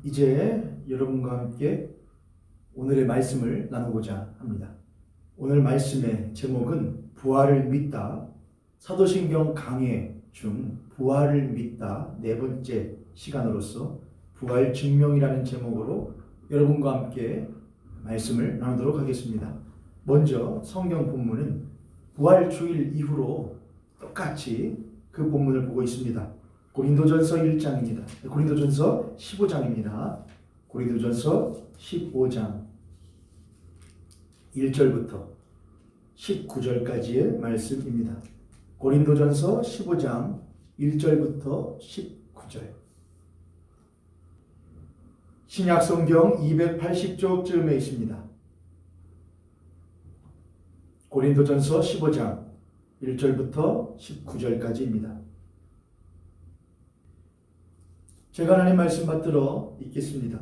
이제 여러분과 함께 오늘의 말씀을 나누고자 합니다. 오늘 말씀의 제목은 부활을 믿다. 사도신경 강해 중 부활을 믿다 네 번째 시간으로서 부활 증명이라는 제목으로 여러분과 함께 말씀을 나누도록 하겠습니다. 먼저 성경 본문은 부활 주일 이후로 똑같이 그 본문을 보고 있습니다. 고린도전서 1장입니다. 고린도전서 15장입니다. 고린도전서 15장 1절부터 19절까지의 말씀입니다. 고린도전서 15장 1절부터 19절. 신약성경 280쪽쯤에 있습니다. 고린도전서 15장 1절부터 19절까지입니다. 제가 하나님 말씀 받들어 읽겠습니다.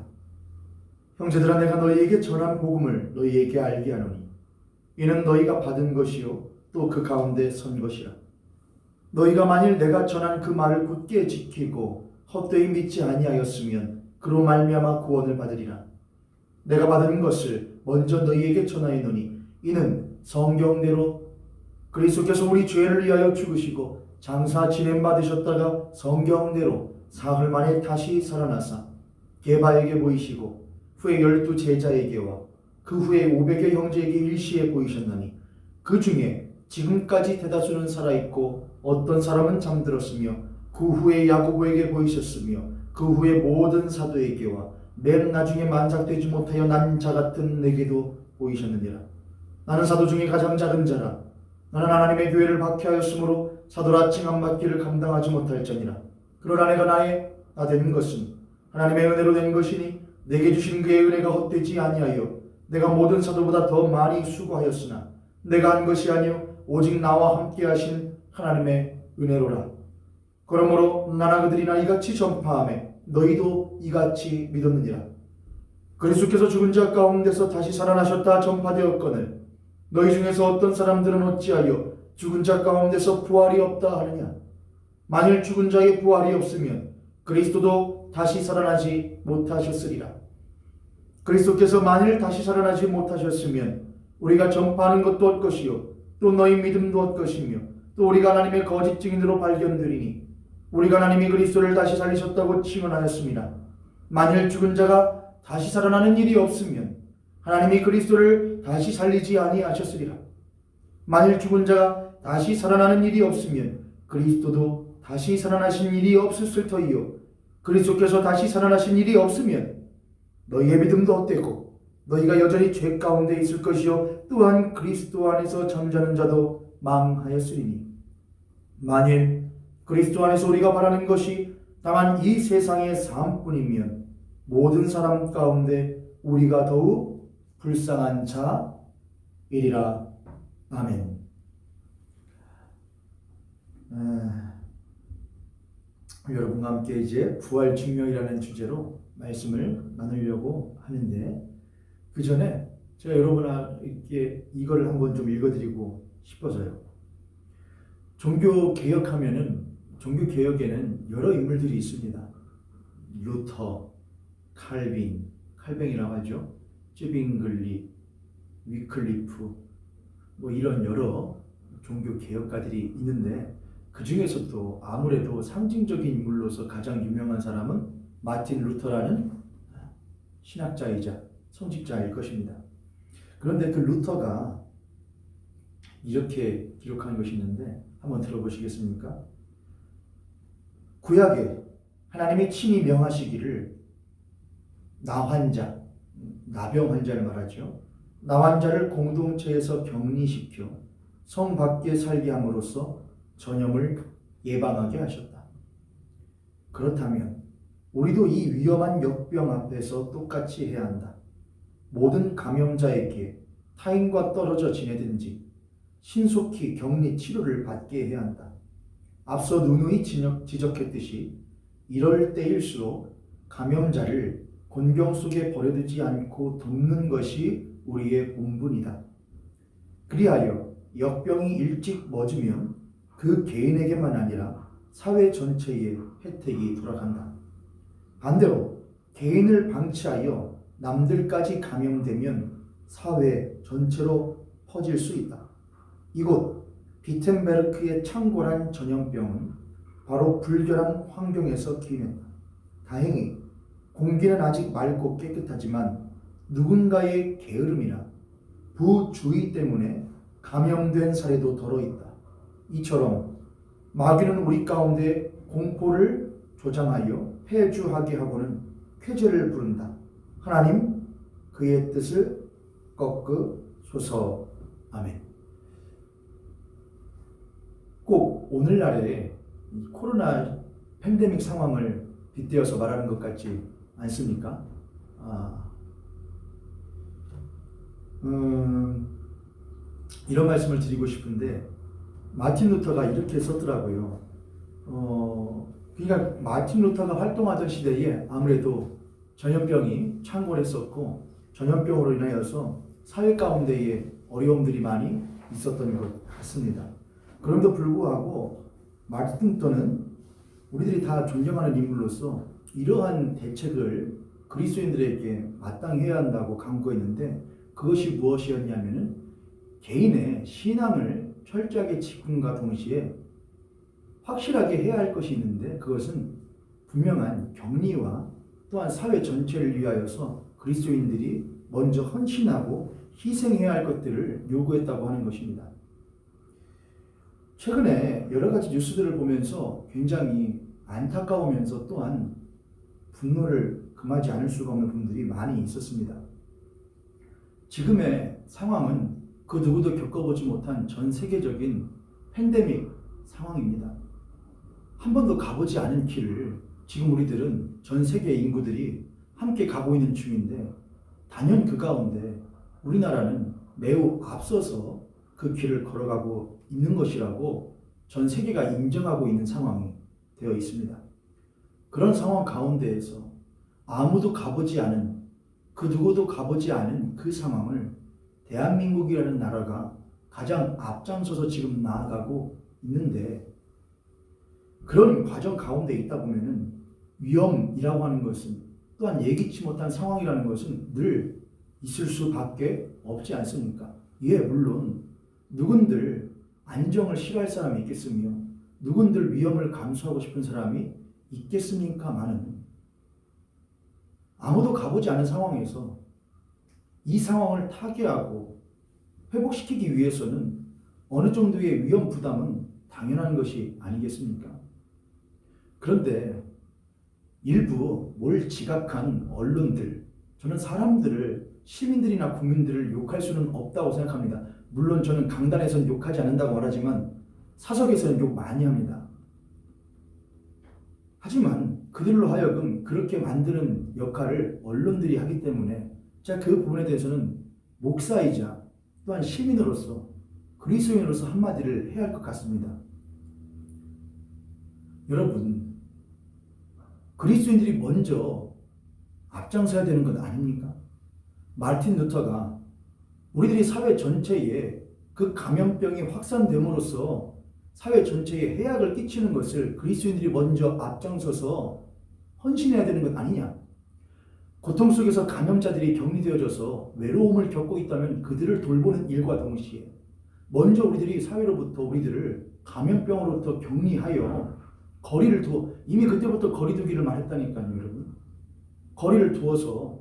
형제들아, 내가 너희에게 전한 복음을 너희에게 알게 하노니 이는 너희가 받은 것이요 또 그 가운데 선 것이라. 너희가 만일 내가 전한 그 말을 굳게 지키고 헛되이 믿지 아니하였으면 그로 말미암아 구원을 받으리라. 내가 받은 것을 먼저 너희에게 전하였노니 이는 성경대로 그리스도께서 우리 죄를 위하여 죽으시고 장사 지냄 받으셨다가 성경대로 사흘 만에 다시 살아나사 게바에게 보이시고 후에 12 제자에게와 그 후에 500여 형제에게 일시에 보이셨나니 그 중에 지금까지 대다수는 살아있고 어떤 사람은 잠들었으며 그 후에 야고보에게 보이셨으며 그 후에 모든 사도에게와 맨 나중에 만삭되지 못하여 난 자 같은 내게도 보이셨느니라. 나는 사도 중에 가장 작은 자라. 나는 하나님의 교회를 박해하였으므로 사도라 칭함 받기를 감당하지 못할지니라. 그러나 내가 나 된 것은 하나님의 은혜로 된 것이니 내게 주신 그의 은혜가 헛되지 아니하여 내가 모든 사도보다 더 많이 수고하였으나 내가 한 것이 아니요 오직 나와 함께 하신 하나님의 은혜로라. 그러므로 나나 그들이나 이같이 전파하매 너희도 이같이 믿었느니라. 그리스도께서 죽은 자 가운데서 다시 살아나셨다 전파되었거늘 너희 중에서 어떤 사람들은 어찌하여 죽은 자 가운데서 부활이 없다 하느냐. 만일 죽은 자의 부활이 없으면 그리스도도 다시 살아나지 못하셨으리라. 그리스도께서 만일 다시 살아나지 못하셨으면 우리가 전파하는 것도 헛것이요 또 너희 믿음도 헛것이며 또 우리가 하나님의 거짓 증인으로 발견되리니 우리가 하나님이 그리스도를 다시 살리셨다고 증언하였습니다. 만일 죽은 자가 다시 살아나는 일이 없으면 하나님이 그리스도를 다시 살리지 아니하셨으리라. 만일 죽은 자가 다시 살아나는 일이 없으면 그리스도도 다시 살아나신 일이 없었을 터이요 그리스도께서 다시 살아나신 일이 없으면 너희의 믿음도 헛되고 너희가 여전히 죄 가운데 있을 것이요 또한 그리스도 안에서 잠자는 자도 망하였으리니 만일 그리스도 안에서 우리가 바라는 것이 다만 이 세상의 삶뿐이면 모든 사람 가운데 우리가 더욱 불쌍한 자이리라. 아멘. 여러분과 함께 이제 부활 증명이라는 주제로 말씀을 나누려고 하는데 그 전에 제가 여러분에게 이걸 한번 좀 읽어드리고 싶어서요. 종교 개혁하면은 종교 개혁에는 여러 인물들이 있습니다. 루터, 칼뱅이라고 하죠. 쯔빙글리, 위클리프, 뭐 이런 여러 종교 개혁가들이 있는데 그 중에서도 아무래도 상징적인 인물로서 가장 유명한 사람은 마틴 루터라는 신학자이자 성직자일 것입니다. 그런데 그 루터가 이렇게 기록한 것이 있는데 한번 들어보시겠습니까? 구약에 하나님이 친히 명하시기를 나환자, 나병 환자를 말하죠. 나환자를 공동체에서 격리시켜 성 밖에 살게 함으로써 전염을 예방하게 하셨다. 그렇다면 우리도 이 위험한 역병 앞에서 똑같이 해야 한다. 모든 감염자에게 타인과 떨어져 지내든지 신속히 격리 치료를 받게 해야 한다. 앞서 누누이 지적했듯이 이럴 때일수록 감염자를 곤경 속에 버려두지 않고 돕는 것이 우리의 본분이다. 그리하여 역병이 일찍 멎으면 그 개인에게만 아니라 사회 전체에 혜택이 돌아간다. 반대로 개인을 방치하여 남들까지 감염되면 사회 전체로 퍼질 수 있다. 이곳 비텐베르크의 창궐한 전염병은 바로 불결한 환경에서 기인했다. 다행히 공기는 아직 맑고 깨끗하지만 누군가의 게으름이나 부주의 때문에 감염된 사례도 덜어 있다. 이처럼 마귀는 우리 가운데 공포를 조장하여 폐주하게 하고는 쾌재를 부른다. 하나님 그의 뜻을 꺾으소서. 아멘. 꼭 오늘날의 코로나 팬데믹 상황을 빗대어서 말하는 것 같지 않습니까? 이런 말씀을 드리고 싶은데 마틴 루터가 이렇게 썼더라고요. 그러니까 마틴 루터가 활동하던 시대에 아무래도 전염병이 창궐했었고 전염병으로 인하여서 사회 가운데에 어려움들이 많이 있었던 것 같습니다. 그럼에도 불구하고 마틴 루터는 우리들이 다 존경하는 인물로서 이러한 대책을 그리스도인들에게 마땅히 해야 한다고 강구했는데 그것이 무엇이었냐면은 개인의 신앙을 철저하게 지킴과 동시에 확실하게 해야 할 것이 있는데 그것은 분명한 격리와 또한 사회 전체를 위하여서 그리스도인들이 먼저 헌신하고 희생해야 할 것들을 요구했다고 하는 것입니다. 최근에 여러 가지 뉴스들을 보면서 굉장히 안타까우면서 또한 분노를 금하지 않을 수가 없는 분들이 많이 있었습니다. 지금의 상황은 그 누구도 겪어보지 못한 전 세계적인 팬데믹 상황입니다. 한 번도 가보지 않은 길을 지금 우리들은 전 세계 인구들이 함께 가고 있는 중인데 단연 그 가운데 우리나라는 매우 앞서서 그 길을 걸어가고 있는 것이라고 전 세계가 인정하고 있는 상황이 되어 있습니다. 그런 상황 가운데에서 아무도 가보지 않은 그 누구도 가보지 않은 그 상황을 대한민국이라는 나라가 가장 앞장서서 지금 나아가고 있는데 그런 과정 가운데 있다 보면은 위험이라고 하는 것은 또한 예기치 못한 상황이라는 것은 늘 있을 수밖에 없지 않습니까? 예, 물론 누군들 안정을 싫어할 사람이 있겠으며 누군들 위험을 감수하고 싶은 사람이 있겠습니까마는 아무도 가보지 않은 상황에서 이 상황을 타개하고 회복시키기 위해서는 어느 정도의 위험 부담은 당연한 것이 아니겠습니까? 그런데 일부 뭘 지각한 언론들, 저는 사람들을 시민들이나 국민들을 욕할 수는 없다고 생각합니다. 물론 저는 강단에서는 욕하지 않는다고 말하지만 사석에서는 욕 많이 합니다. 하지만 그들로 하여금 그렇게 만드는 역할을 언론들이 하기 때문에 제가 그 부분에 대해서는 목사이자 또한 시민으로서 그리스도인으로서 한마디를 해야 할 것 같습니다. 여러분, 그리스도인들이 먼저 앞장서야 되는 것 아닙니까? 마틴 루터가 우리들이 사회 전체에 그 감염병이 확산됨으로써 사회 전체에 해악을 끼치는 것을 그리스도인들이 먼저 앞장서서 헌신해야 되는 것 아니냐? 고통 속에서 감염자들이 격리되어져서 외로움을 겪고 있다면 그들을 돌보는 일과 동시에 먼저 우리들이 사회로부터 우리들을 감염병으로부터 격리하여 거리를 두어 이미 그때부터 거리 두기를 말했다니까요, 여러분. 거리를 두어서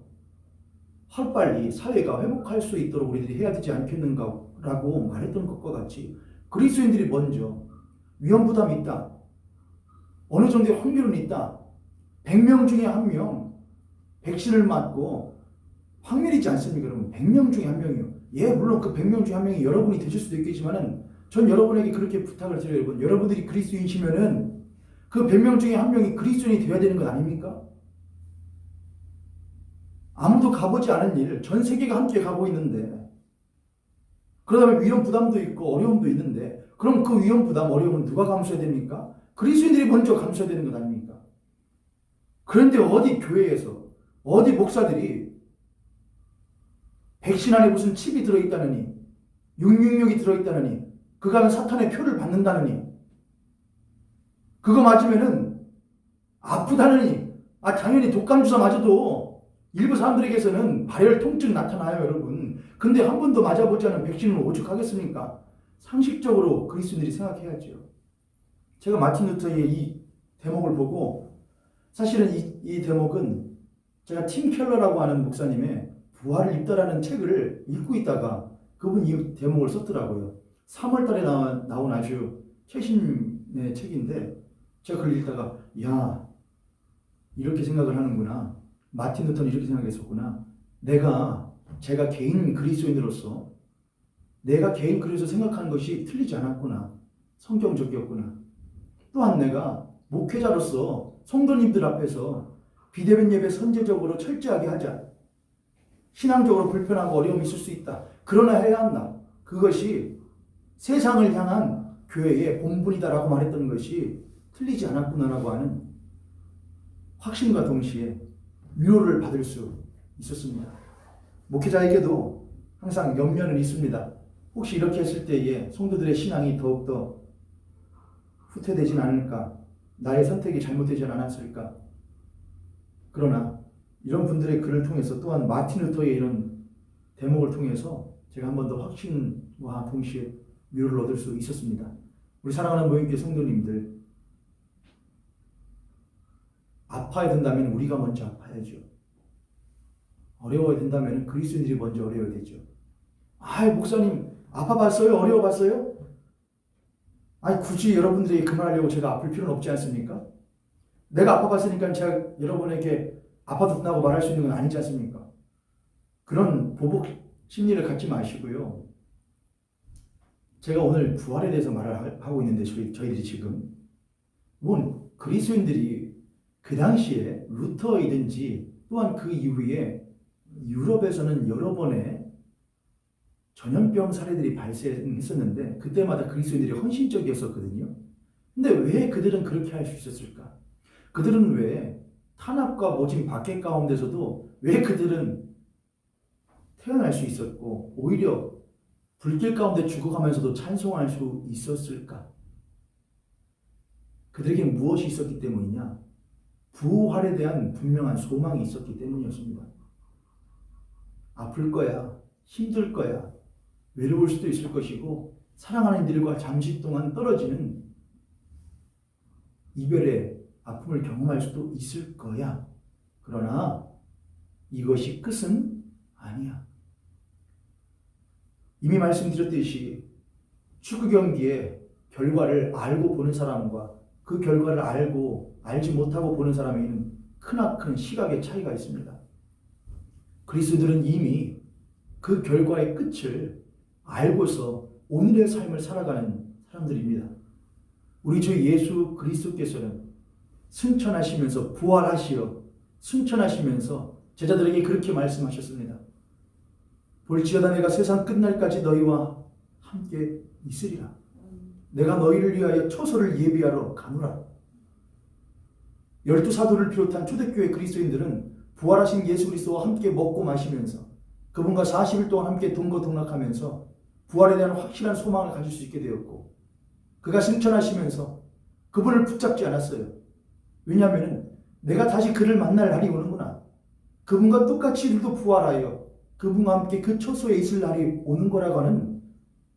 하루빨리 사회가 회복할 수 있도록 우리들이 해야 되지 않겠는가라고 말했던 것과 같이 그리스도인들이 먼저 위험 부담이 있다. 어느 정도의 확률은 있다. 100명 중에 1명 백신을 맞고 확률이지 않습니까, 여러분? 100명 중에 1명이요. 예, 물론 그 100명 중에 1명이 여러분이 되실 수도 있겠지만은 전 여러분에게 그렇게 부탁을 드려요, 여러분. 여러분들이 그리스도인이시면은 그 100명 중에 1명이 그리스도인이 되어야 되는 것 아닙니까? 아무도 가보지 않은 일, 전 세계가 함께 가고 있는데 그러다 보면 위험 부담도 있고 어려움도 있는데 그럼 그 위험 부담, 어려움은 누가 감수해야 됩니까? 그리스도인들이 먼저 감수해야 되는 것 아닙니까? 그런데 어디 교회에서 어디 목사들이 백신 안에 무슨 칩이 들어있다느니 666이 들어있다느니 그거 하면 사탄의 표를 받는다느니 그거 맞으면은 아프다느니 당연히 독감 주사 맞아도 일부 사람들에게서는 발열 통증 나타나요, 여러분. 근데 한 번도 맞아보지 않은 백신은 오죽하겠습니까? 상식적으로 그리스도인들이 생각해야죠. 제가 마틴 루터의 이 대목을 보고, 사실은 이 대목은 제가 팀 켈러라고 하는 목사님의 부활을 입다라는 책을 읽고 있다가 그분이 이 대목을 썼더라고요. 3월 달에 나온 아주 최신의 책인데, 제가 그걸 읽다가 야, 이렇게 생각을 하는구나. 마틴 루터는 이렇게 생각했었구나. 제가 개인 그리스도인으로서 내가 개인 그리스도 생각하는 것이 틀리지 않았구나. 성경적이었구나. 또한 내가 목회자로서 성도님들 앞에서 비대면 예배 선제적으로 철저하게 하자. 신앙적으로 불편하고 어려움이 있을 수 있다. 그러나 해야 한다. 그것이 세상을 향한 교회의 본분이다라고 말했던 것이 틀리지 않았구나라고 하는 확신과 동시에 위로를 받을 수 있었습니다. 목회자에게도 항상 염려는 있습니다. 혹시 이렇게 했을 때에 성도들의 신앙이 더욱더 후퇴되진 않을까? 나의 선택이 잘못되지 않았을까? 그러나 이런 분들의 글을 통해서 또한 마틴 루터의 이런 대목을 통해서 제가 한 번 더 확신과 동시에 위로를 얻을 수 있었습니다. 우리 사랑하는 모임교회 성도님들, 아파야 된다면 우리가 먼저 아파야죠. 어려워야 된다면 그리스도인들이 먼저 어려워야 되죠. 목사님 아파봤어요? 어려워봤어요? 굳이 여러분들이 그 말하려고 제가 아플 필요는 없지 않습니까? 내가 아파봤으니까 제가 여러분에게 아파도 된다고 말할 수 있는 건 아니지 않습니까? 그런 보복 심리를 갖지 마시고요. 제가 오늘 부활에 대해서 말을 하고 있는데 저희들이 지금 그리스도인들이 그 당시에 루터이든지 또한 그 이후에 유럽에서는 여러 번의 전염병 사례들이 발생했었는데 그때마다 그리스도인들이 헌신적이었었거든요. 근데 왜 그들은 그렇게 할 수 있었을까? 그들은 왜 탄압과 모진 박해 가운데서도 왜 그들은 태어날 수 있었고 오히려 불길 가운데 죽어가면서도 찬송할 수 있었을까? 그들에게 무엇이 있었기 때문이냐? 부활에 대한 분명한 소망이 있었기 때문이었습니다. 아플 거야, 힘들 거야, 외로울 수도 있을 것이고 사랑하는 이들과 잠시 동안 떨어지는 이별의 아픔을 경험할 수도 있을 거야. 그러나 이것이 끝은 아니야. 이미 말씀드렸듯이 축구 경기의 결과를 알고 보는 사람과 그 결과를 알지 못하고 보는 사람에게는 크나큰 시각의 차이가 있습니다. 그리스도들은 이미 그 결과의 끝을 알고서 오늘의 삶을 살아가는 사람들입니다. 우리 주 예수 그리스도께서는 승천하시면서 부활하시어 승천하시면서 제자들에게 그렇게 말씀하셨습니다. 볼지어다 내가 세상 끝날까지 너희와 함께 있으리라. 내가 너희를 위하여 초소를 예비하러 가노라. 12사도를 비롯한 초대교회 그리스도인들은 부활하신 예수 그리스도와 함께 먹고 마시면서 그분과 40일 동안 함께 동거동락하면서 부활에 대한 확실한 소망을 가질 수 있게 되었고 그가 승천하시면서 그분을 붙잡지 않았어요. 왜냐하면 내가 다시 그를 만날 날이 오는구나. 그분과 똑같이 이들도 부활하여 그분과 함께 그 초소에 있을 날이 오는 거라고 하는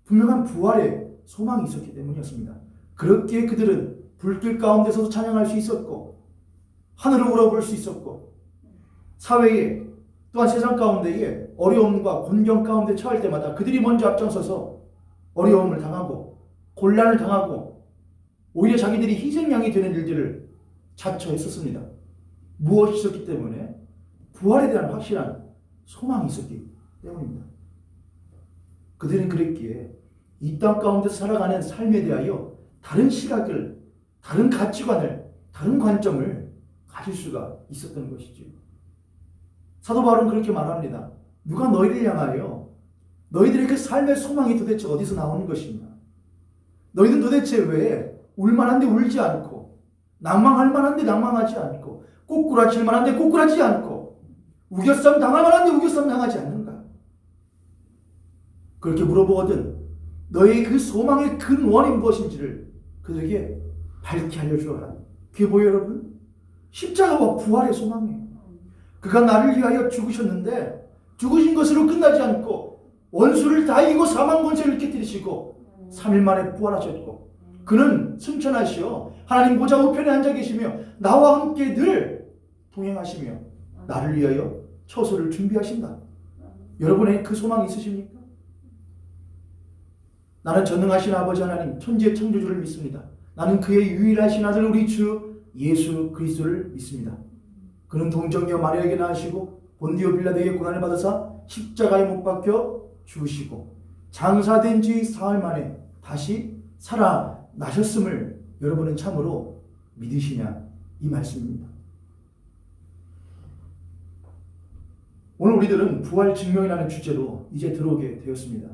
분명한 부활의 소망이 있었기 때문이었습니다. 그렇기에 그들은 불길 가운데서도 찬양할 수 있었고 하늘을 우러볼 수 있었고 사회에 또한 세상 가운데에 어려움과 곤경 가운데 처할 때마다 그들이 먼저 앞장서서 어려움을 당하고 곤란을 당하고 오히려 자기들이 희생양이 되는 일들을 자처했었습니다. 무엇이 있었기 때문에? 부활에 대한 확실한 소망이 있었기 때문입니다. 그들은 그랬기에 이 땅 가운데 살아가는 삶에 대하여 다른 시각을, 다른 가치관을, 다른 관점을 가질 수가 있었던 것이죠. 사도 바울은 그렇게 말합니다. 누가 너희를 향하여 너희들의 그 삶의 소망이 도대체 어디서 나오는 것이냐? 너희는 도대체 왜 울만한데 울지 않고 낭망할 만한데 낭망하지 않고 꼬꾸라칠 만한데 꼬꾸라지 않고 우겨쌈 당할 만한데 우겨쌈 당하지 않는가? 그렇게 물어보거든 너희의 그 소망의 근원이 무엇인지를 그들에게 밝히 알려주어라. 그게 뭐예요 여러분? 십자가와 부활의 소망이에요. 그가 나를 위하여 죽으셨는데 죽으신 것으로 끝나지 않고 원수를 다 이기고 사망 권세를 깨뜨리시고 3일 만에 부활하셨고 그는 승천하시어 하나님 보좌 우편에 앉아 계시며 나와 함께 늘 동행하시며 나를 위하여 처소를 준비하신다. 여러분의 그 소망이 있으십니까? 나는 전능하신 아버지 하나님 천지의 창조주를 믿습니다. 나는 그의 유일하신 아들 우리 주 예수 그리스도를 믿습니다. 그는 동정녀 마리아에게 낳으시고 본디오 빌라도에게 고난을 받으사 십자가에 못 박혀 죽으시고 장사된 지 사흘 만에 다시 살아나셨음을 여러분은 참으로 믿으시냐 이 말씀입니다. 오늘 우리들은 부활 증명이라는 주제로 이제 들어오게 되었습니다.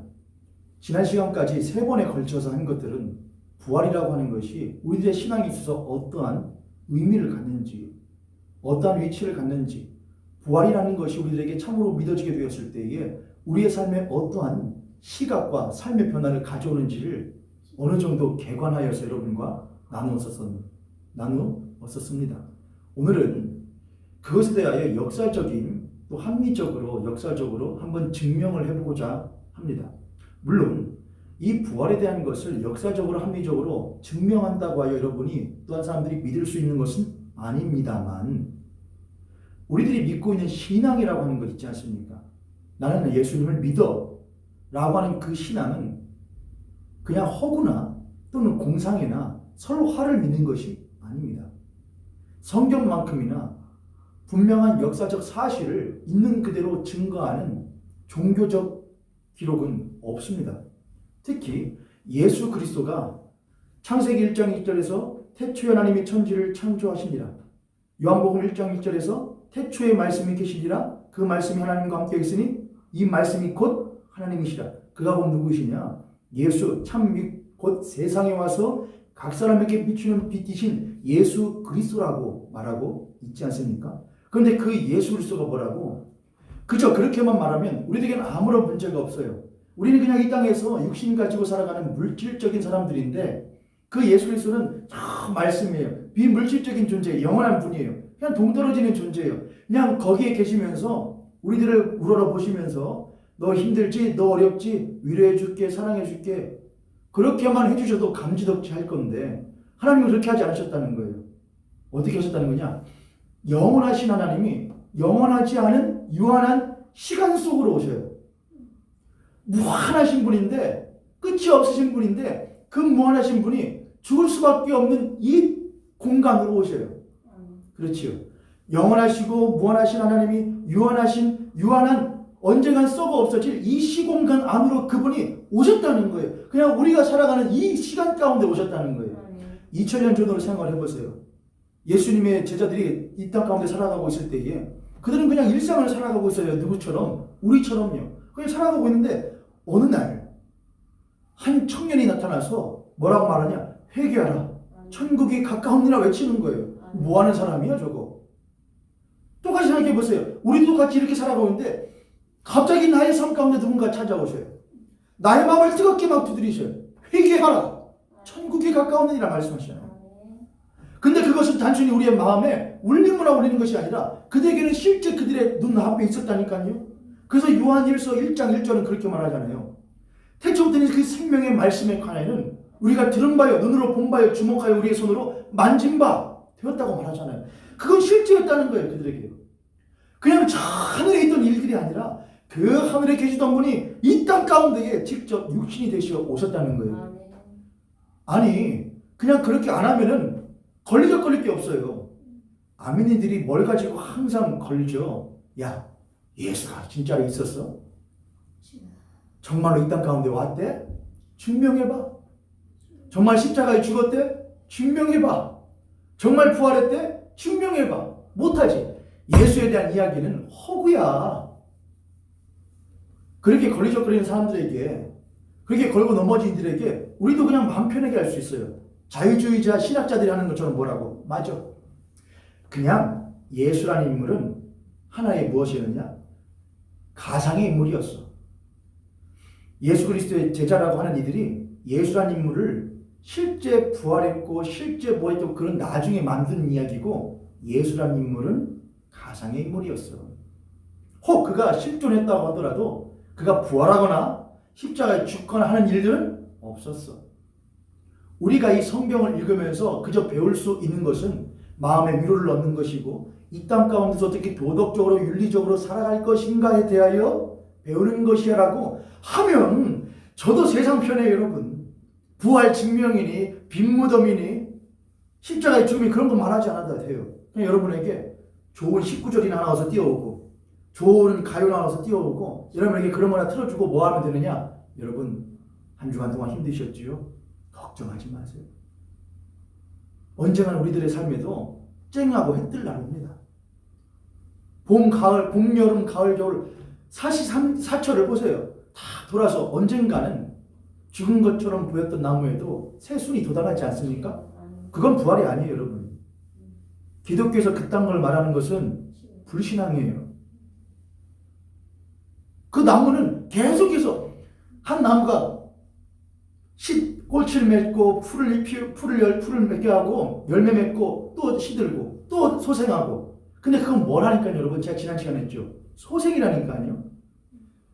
지난 시간까지 3번에 걸쳐서 한 것들은 부활이라고 하는 것이 우리들의 신앙에 있어서 어떠한 의미를 갖는지, 어떠한 위치를 갖는지, 부활이라는 것이 우리들에게 참으로 믿어지게 되었을 때에 우리의 삶에 어떠한 시각과 삶의 변화를 가져오는지를 어느 정도 개관하여서 여러분과 나누었었습니다. 오늘은 그것에 대하여 역사적인 또 합리적으로 역사적으로 한번 증명을 해보고자 합니다. 물론 이 부활에 대한 것을 역사적으로 합리적으로 증명한다고 하여 여러분이 또한 사람들이 믿을 수 있는 것은 아닙니다만 우리들이 믿고 있는 신앙이라고 하는 것 있지 않습니까? 나는 예수님을 믿어 라고 하는 그 신앙은 그냥 허구나 또는 공상이나 서로 화를 믿는 것이 아닙니다. 성경만큼이나 분명한 역사적 사실을 있는 그대로 증거하는 종교적 기록은 없습니다. 특히 예수 그리스도가 창세기 1장 1절에서 태초에 하나님이 천지를 창조하시니라. 요한복음 1장 1절에서 태초에 말씀이 계시니라. 그 말씀이 하나님과 함께 있으니 이 말씀이 곧 하나님이시라. 그가 곧 누구시냐? 예수 참 곧 세상에 와서 각 사람에게 비추는 빛이신 예수 그리스도라고 말하고 있지 않습니까? 그런데 그 예수 그리스도가 뭐라고? 그저 그렇게만 말하면 우리에게는 아무런 문제가 없어요. 우리는 그냥 이 땅에서 육신 가지고 살아가는 물질적인 사람들인데 그 예수 그리스도는 참 말씀이에요. 비물질적인 존재, 영원한 분이에요. 그냥 동떨어지는 존재예요. 그냥 거기에 계시면서 우리들을 우러러 보시면서 너 힘들지? 너 어렵지? 위로해 줄게, 사랑해 줄게. 그렇게만 해주셔도 감지덕지 할 건데 하나님은 그렇게 하지 않으셨다는 거예요. 어떻게 하셨다는 거냐? 영원하신 하나님이 영원하지 않은 유한한 시간 속으로 오셔요. 무한하신 분인데 끝이 없으신 분인데 그 무한하신 분이 죽을 수밖에 없는 이 공간으로 오셔요. 그렇지요. 영원하시고 무한하신 하나님이 유한한 언젠간 썩어 없어질 이 시공간 안으로 그분이 오셨다는 거예요. 그냥 우리가 살아가는 이 시간 가운데 오셨다는 거예요. 2000년 전으로 생각을 해보세요. 예수님의 제자들이 이 땅 가운데 살아가고 있을 때에 그들은 그냥 일상을 살아가고 있어요. 누구처럼? 우리처럼요. 그냥 살아가고 있는데 어느 날 한 청년이 나타나서 뭐라고 말하냐? 회개하라. 천국이 가까우니라 외치는 거예요. 뭐 하는 사람이야 저거? 똑같이 생각해 보세요. 우리도 같이 이렇게 살아가고 있는데 갑자기 나의 삶 가운데 누군가 찾아오셔요. 나의 마음을 뜨겁게 막 두드리셔요. 회개하라. 천국이 가까우니라 말씀하시잖아요. 근데 그것은 단순히 우리의 마음에 울림으로 울리는 것이 아니라 그들에게는 실제 그들의 눈앞에 있었다니까요. 그래서 요한일서 1장 1절은 그렇게 말하잖아요. 태초부터 그 생명의 말씀에 관하여는 우리가 들은 바요, 눈으로 본 바요, 주목하여 우리의 손으로 만진 바 되었다고 말하잖아요. 그건 실제였다는 거예요. 그들에게. 그냥 저 하늘에 있던 일들이 아니라 그 하늘에 계시던 분이 이 땅 가운데에 직접 육신이 되시어 오셨다는 거예요. 아니 그냥 그렇게 안 하면은 걸릴 게 없어요. 아멘이들이 뭘 가지고 항상 걸죠. 야, 예수가 진짜로 있었어? 정말로 이 땅 가운데 왔대? 증명해봐. 정말 십자가에 죽었대? 증명해봐. 정말 부활했대? 증명해봐. 못하지. 예수에 대한 이야기는 허구야. 그렇게 걸리적거리는 사람들에게, 그렇게 걸고 넘어진 이들에게 우리도 그냥 마음 편하게 할 수 있어요. 자유주의자 신학자들이 하는 것처럼 뭐라고? 맞아. 그냥 예수라는 인물은 하나의 무엇이었느냐? 가상의 인물이었어. 예수 그리스도의 제자라고 하는 이들이 예수라는 인물을 실제 부활했고 실제 뭐했고 그런 나중에 만든 이야기고 예수란 인물은 가상의 인물이었어. 혹 그가 실존했다고 하더라도 그가 부활하거나 십자가에 죽거나 하는 일들은 없었어. 우리가 이 성경을 읽으면서 그저 배울 수 있는 것은 마음의 위로를 얻는 것이고 이 땅 가운데서 어떻게 도덕적으로 윤리적으로 살아갈 것인가에 대하여 배우는 것이라고 하면 저도 세상 편해요, 여러분. 부활 증명이니 빈무덤이니 십자가의 죽음이 그런 거 말하지 않아도 돼요. 그냥 여러분에게 좋은 19절이 나와서 띄워오고 좋은 가요 나와서 띄워오고 여러분에게 그런 거나 틀어주고 뭐 하면 되느냐? 여러분 한 주간 동안 힘드셨지요? 걱정하지 마세요. 언젠가 우리들의 삶에도 쨍하고 해뜰 날 옵니다. 봄, 가을, 봄, 여름, 가을, 겨울 사시사철을 보세요. 다 돌아서 언젠가는 죽은 것처럼 보였던 나무에도 새순이 돋아나지 않습니까? 그건 부활이 아니에요, 여러분. 기독교에서 그딴 걸 말하는 것은 불신앙이에요. 그 나무는 계속해서 한 나무가 꽃을 맺고 풀을 맺게 하고 열매 맺고 또 시들고 또 소생하고. 근데 그건 뭐라니까요, 여러분? 제가 지난 시간에 했죠. 소생이라니까요.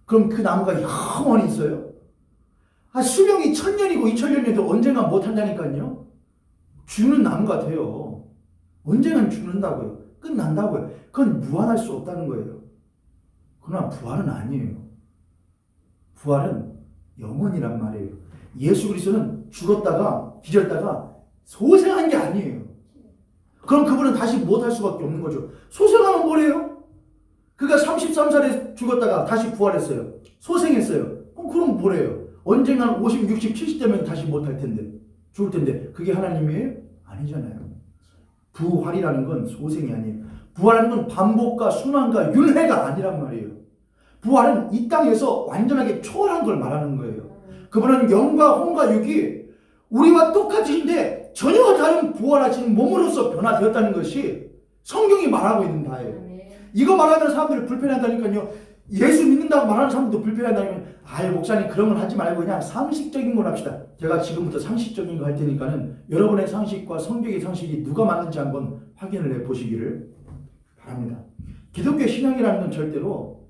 그럼 그 나무가 영원히 있어요? 수명이 1000년이고 2000년이어도 언젠가 못한다니까요. 죽는 나무 같아요. 언젠간 죽는다고요. 끝난다고요. 그건 무한할 수 없다는 거예요. 그러나 부활은 아니에요. 부활은 영원이란 말이에요. 예수 그리스도는 죽었다가 뒤졌다가 소생한 게 아니에요. 그럼 그분은 다시 못할 수밖에 없는 거죠. 소생하면 뭐래요? 그가 33살에 죽었다가 다시 부활했어요. 소생했어요. 그럼 뭐래요? 언젠간 50, 60, 70 되면 다시 못할 텐데 죽을 텐데 그게 하나님이에요? 아니잖아요. 부활이라는 건 소생이 아니에요. 부활하는 건 반복과 순환과 율회가 아니란 말이에요. 부활은 이 땅에서 완전하게 초월한 걸 말하는 거예요. 그분은 영과 혼과 육이 우리와 똑같으신데 전혀 다른 부활하신 몸으로서 변화되었다는 것이 성경이 말하고 있는 바예요. 이거 말하면 사람들이 불편하다니까요. 예수 믿는다고 말하는 사람들도 불편하다니까요. 아유 목사님 그런 건 하지 말고 그냥 상식적인 걸 합시다. 제가 지금부터 상식적인 거 할 테니까는 여러분의 상식과 성경의 상식이 누가 맞는지 한번 확인을 해보시기를 바랍니다. 기독교 신앙이라는 건 절대로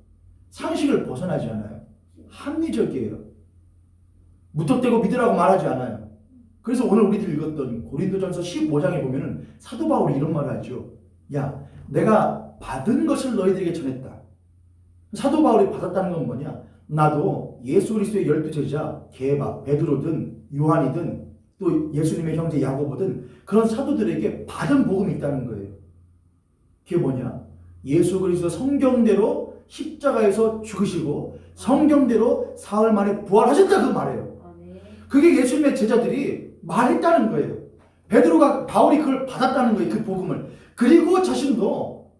상식을 벗어나지 않아요. 합리적이에요. 무턱대고 믿으라고 말하지 않아요. 그래서 오늘 우리들이 읽었던 고린도전서 15장에 보면은 사도 바울이 이런 말을 하죠. 야, 내가 받은 것을 너희들에게 전했다. 사도 바울이 받았다는 건 뭐냐? 나도 예수 그리스도의 12제자 게바, 베드로든 요한이든 또 예수님의 형제 야고보든 그런 사도들에게 받은 복음이 있다는 거예요. 그게 뭐냐? 예수 그리스도 성경대로 십자가에서 죽으시고 성경대로 사흘 만에 부활하셨다 그 말이에요. 그게 예수님의 제자들이 말했다는 거예요. 베드로가 바울이 그걸 받았다는 거예요. 그 복음을. 그리고 자신도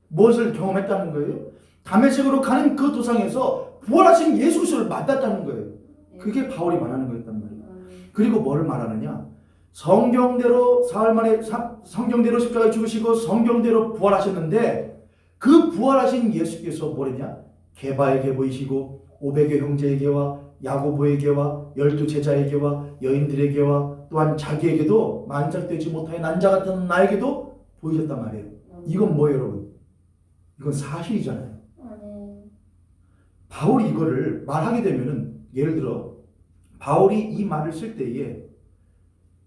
무엇을 경험했다는 거예요? 다메섹으로 가는 그 도상에서 부활하신 예수 그리스도를 만났다는 거예요. 그게 바울이 말하는 거였단 말이에요. 그리고 뭐를 말하느냐? 성경대로 사흘 만에 성경대로 십자가에 죽으시고 성경대로 부활하셨는데 그 부활하신 예수께서 뭐랬냐? 게바에게 보이시고 500의 형제에게와 야고보에게와 12제자에게와 여인들에게와 또한 자기에게도 만삭되지 못하여 난자 같은 나에게도 보이셨단 말이에요. 이건 뭐예요, 여러분? 이건 사실이잖아요. 바울이 이거를 말하게 되면은 예를 들어 바울이 이 말을 쓸 때에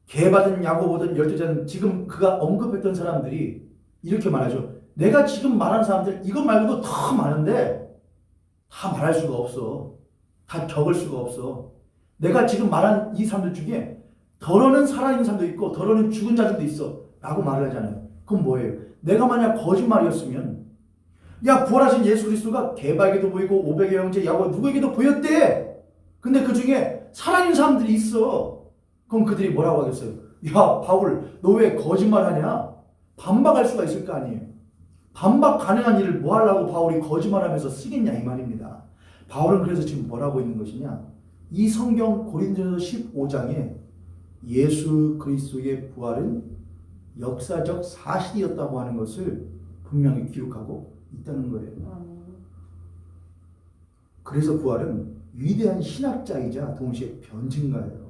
게바든 야고보든 12제자든 지금 그가 언급했던 사람들이 이렇게 말하죠. 내가 지금 말하는 사람들 이것 말고도 더 많은데 다 말할 수가 없어. 다 적을 수가 없어. 내가 지금 말한 이 사람들 중에 덜어는 살아있는 사람도 있고 덜어는 죽은 자들도 있어 라고 말을 하잖아요. 그건 뭐예요? 내가 만약 거짓말이었으면 야 부활하신 예수 그리스도가 게바에게도 보이고 500의 형제 야고 누구에게도 보였대. 근데 그 중에 살아있는 사람들이 있어. 그럼 그들이 뭐라고 하겠어요? 야 바울 너 왜 거짓말하냐? 반박할 수가 있을 거 아니에요. 반박 가능한 일을 뭐 하려고 바울이 거짓말하면서 쓰겠냐 이 말입니다. 바울은 그래서 지금 뭐라고 있는 것이냐? 이 성경 고린도전서 15장에 예수 그리스도의 부활은 역사적 사실이었다고 하는 것을 분명히 기록하고 있다는 거예요. 그래서 부활은 위대한 신학자이자 동시에 변증가예요.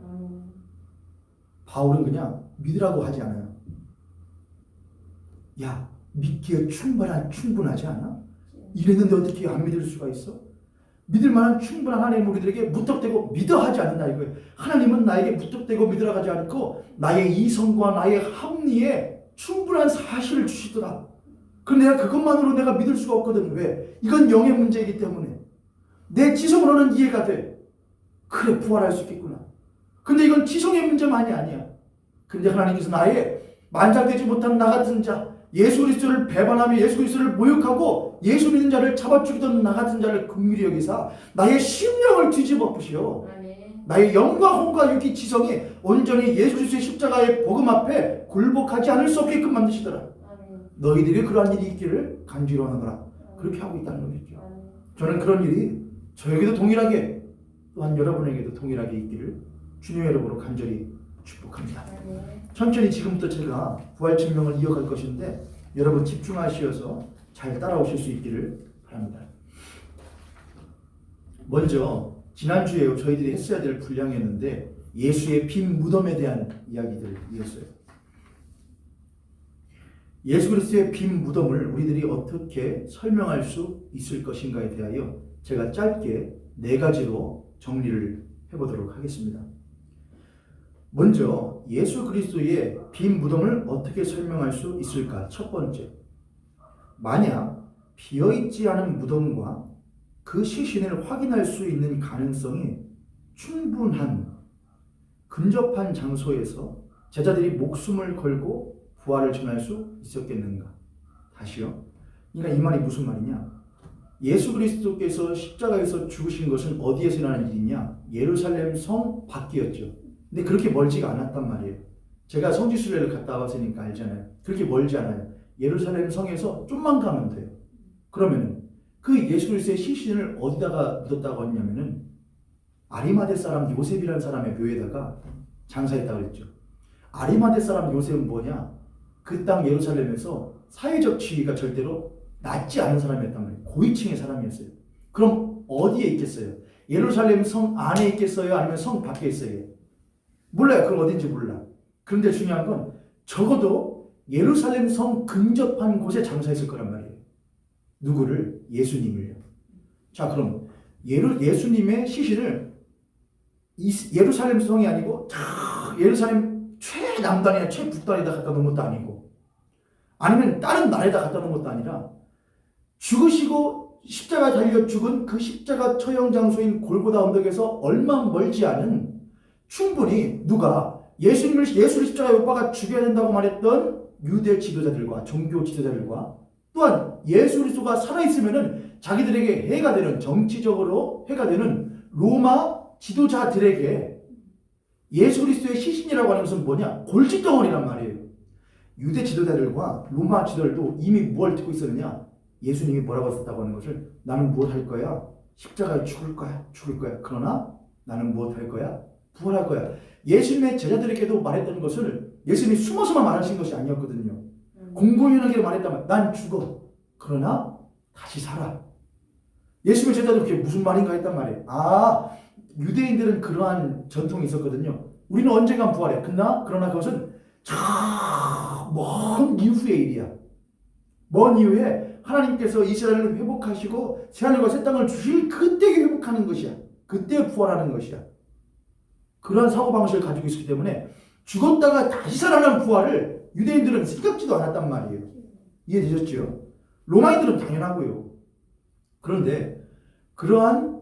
바울은 그냥 믿으라고 하지 않아요. 야, 믿기에 충분하지 않아? 이랬는데 어떻게 안 믿을 수가 있어? 믿을 만한 충분한 하나님 우리들에게 무턱대고 믿어 하지 않는다 이거예요. 하나님은 나에게 무턱대고 믿으라 하지 않고 나의 이성과 나의 합리에 충분한 사실을 주시더라. 그런데 내가 그것만으로 내가 믿을 수가 없거든. 왜? 이건 영의 문제이기 때문에. 내 지성으로는 이해가 돼. 그래, 부활할 수 있겠구나. 근데 이건 지성의 문제만이 아니야. 근데 하나님께서 나의 만장되지 못한 나 같은 자, 예수 그리스도를 배반하며 예수 그리스도를 모욕하고 예수 믿는 자를 잡아죽이던 나 같은 자를 긍휼히 여기사 나의 심령을 뒤집어 부시오. 나의 영과 혼과 육이 지성이 온전히 예수 그리스도의 십자가의 복음 앞에 굴복하지 않을 수 없게끔 만드시더라. 너희들이 그러한 일이 있기를 간절히 원하노라. 그렇게 하고 있다는 거겠죠. 저는 그런 일이 저에게도 동일하게 또한 여러분에게도 동일하게 있기를 주님의 이름으로 간절히 축복합니다. 천천히 지금부터 제가 부활 증명을 이어갈 것인데 여러분 집중하시어서 잘 따라오실 수 있기를 바랍니다. 먼저 지난주에 저희들이 했어야 될 분량이었는데 예수의 빈 무덤에 대한 이야기들이었어요. 예수 그리스도의 빈 무덤을 우리들이 어떻게 설명할 수 있을 것인가에 대하여 제가 짧게 4가지로 정리를 해보도록 하겠습니다. 먼저 예수 그리스도의 빈 무덤을 어떻게 설명할 수 있을까? 첫 번째, 만약 비어있지 않은 무덤과 그 시신을 확인할 수 있는 가능성이 충분한 근접한 장소에서 제자들이 목숨을 걸고 부활을 전할 수 있었겠는가? 다시요. 그러니까 이 말이 무슨 말이냐? 예수 그리스도께서 십자가에서 죽으신 것은 어디에서 일어난 일이냐? 예루살렘 성 밖이었죠. 근데 그렇게 멀지가 않았단 말이에요. 제가 성지순례를 갔다 왔으니까 알잖아요. 그렇게 멀지 않아요. 예루살렘 성에서 좀만 가면 돼요. 그러면 그 예수 그리스도의 시신을 어디다가 묻었다고 했냐면은 아리마대 사람 요셉이라는 사람의 묘에다가 장사했다고 그랬죠. 아리마대 사람 요셉은 뭐냐? 그 땅 예루살렘에서 사회적 지위가 절대로 낮지 않은 사람이었단 말이에요. 고위층의 사람이었어요. 그럼 어디에 있겠어요? 예루살렘 성 안에 있겠어요? 아니면 성 밖에 있어요? 몰라요. 그럼 어딘지 몰라. 그런데 중요한 건 적어도 예루살렘 성 근접한 곳에 장사했을 거란 말이에요. 누구를? 예수님을요. 자, 그럼 예수님의 시신을 예루살렘 성이 아니고 예루살렘 최남단이나 최북단에다 갖다 놓은 것도 아니고 아니면 다른 나라에다 갖다 놓은 것도 아니라 죽으시고 십자가 달려 죽은 그 십자가 처형 장소인 골고다 언덕에서 얼마 멀지 않은 충분히 누가 예수를 십자가에 못 박아 죽여야 된다고 말했던 유대 지도자들과 종교 지도자들과 또한 예수 그리스도가 살아있으면은 자기들에게 해가 되는 정치적으로 해가 되는 로마 지도자들에게 예수 그리스도의 시신이라고 하는 것은 뭐냐? 골칫덩어리란 말이에요. 유대 지도자들과 로마 지도자들도 이미 뭘 듣고 있었느냐? 예수님이 뭐라고 했었다고 하는 것을 나는 무엇 할 거야? 십자가에 죽을 거야. 그러나 나는 무엇 할 거야? 부활할 거야. 예수님의 제자들에게도 말했던 것을 예수님이 숨어서만 말하신 것이 아니었거든요. 공공연하게 말했단 말이야. 난 죽어. 그러나 다시 살아. 예수님의 제자들 그게 무슨 말인가 했단 말이에요. 유대인들은 그러한 전통이 있었거든요. 우리는 언젠간 부활해. 그러나 그것은 먼 이후의 일이야. 먼 이후에 하나님께서 이스라엘을 회복하시고 새하늘과 새 땅을 주실 그때 회복하는 것이야. 그때 부활하는 것이야. 그런 사고방식을 가지고 있기 때문에 죽었다가 다시 살아나는 부활을 유대인들은 생각지도 않았단 말이에요. 이해되셨죠? 로마인들은 당연하고요. 그런데 그러한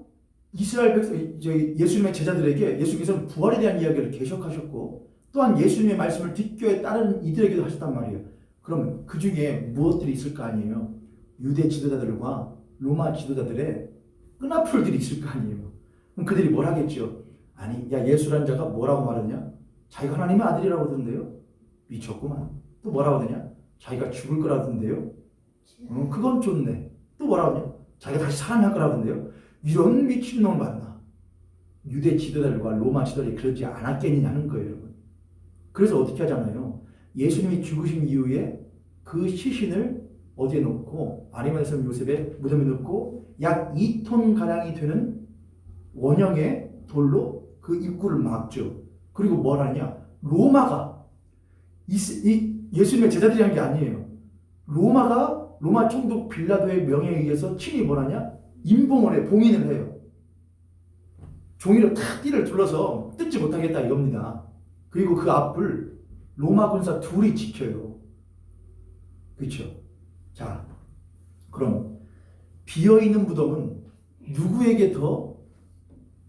이스라엘 백성, 예수님의 제자들에게 예수께서는 부활에 대한 이야기를 계속하셨고 또한 예수님의 말씀을 뒷교에 따른 이들에게도 하셨단 말이에요. 그럼 그 중에 무엇들이 있을 거 아니에요? 유대 지도자들과 로마 지도자들의 끈앞풀들이 있을 거 아니에요. 그럼 그들이 뭘 하겠죠? 아니, 야, 예수라는 자가 뭐라고 말했냐? 자기가 하나님의 아들이라고 하던데요? 미쳤구만. 또 뭐라고 하더냐? 자기가 죽을 거라던데요? 그건 좋네. 또 뭐라고 하냐? 자기가 다시 살아날 거라던데요? 이런 미친놈을 만나. 유대 지도자들과 로마 지도자들이 그러지 않았겠느냐는 거예요, 여러분. 그래서 어떻게 하잖아요. 예수님이 죽으신 이후에 그 시신을 어디에 놓고 아리마대 요셉의 무덤에 놓고 약 2톤 가량이 되는 원형의 돌로 그 입구를 막죠. 그리고 뭘 하냐? 로마가 예수님의 제자들이 한 게 아니에요. 로마 총독 빌라도의 명예에 의해서 친히 뭐라냐? 임봉을 해, 봉인을 해요. 종이로 탁 띠를 둘러서 뜯지 못하겠다 이겁니다. 그리고 그 앞을 로마 군사 둘이 지켜요. 그렇죠? 자, 그럼 비어있는 무덤은 누구에게 더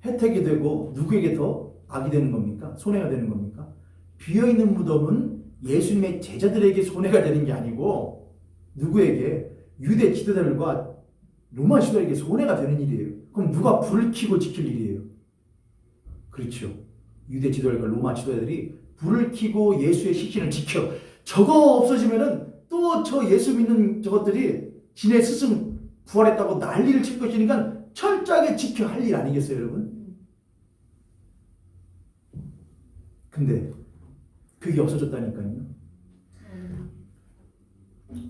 혜택이 되고 누구에게 더 악이 되는 겁니까? 손해가 되는 겁니까? 비어있는 무덤은 예수님의 제자들에게 손해가 되는 게 아니고 누구에게? 유대 지도자들과 로마 지도자에게 손해가 되는 일이에요. 그럼 누가 불을 켜고 지킬 일이에요? 그렇죠. 유대 지도자들과 로마 지도자들이 불을 켜고 예수의 시신을 지켜. 저거 없어지면은 또 저 예수 믿는 저것들이 지네 스승 부활했다고 난리를 칠 것이니까 철저하게 지켜 할 일 아니겠어요, 여러분? 근데 그게 없어졌다니까요.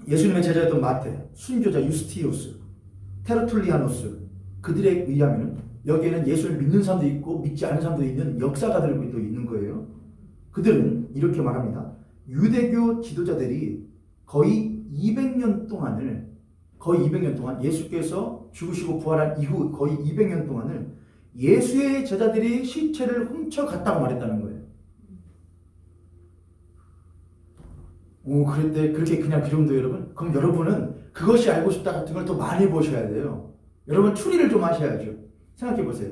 예수님의 제자였던 마태, 순교자 유스티우스, 테르툴리아노스 그들에 의하면 여기에는 예수를 믿는 사람도 있고 믿지 않는 사람도 있는 역사가들도 있는 거예요. 그들은 이렇게 말합니다. 유대교 지도자들이 거의 200년 동안 예수께서 죽으시고 부활한 이후 거의 200년 동안을 예수의 제자들이 시체를 훔쳐갔다고 말했다는 거예요. 그렇게 그냥 그 정도 여러분? 그럼 여러분은 그것이 알고 싶다 같은 걸 더 많이 보셔야 돼요. 여러분 추리를 좀 하셔야죠. 생각해 보세요.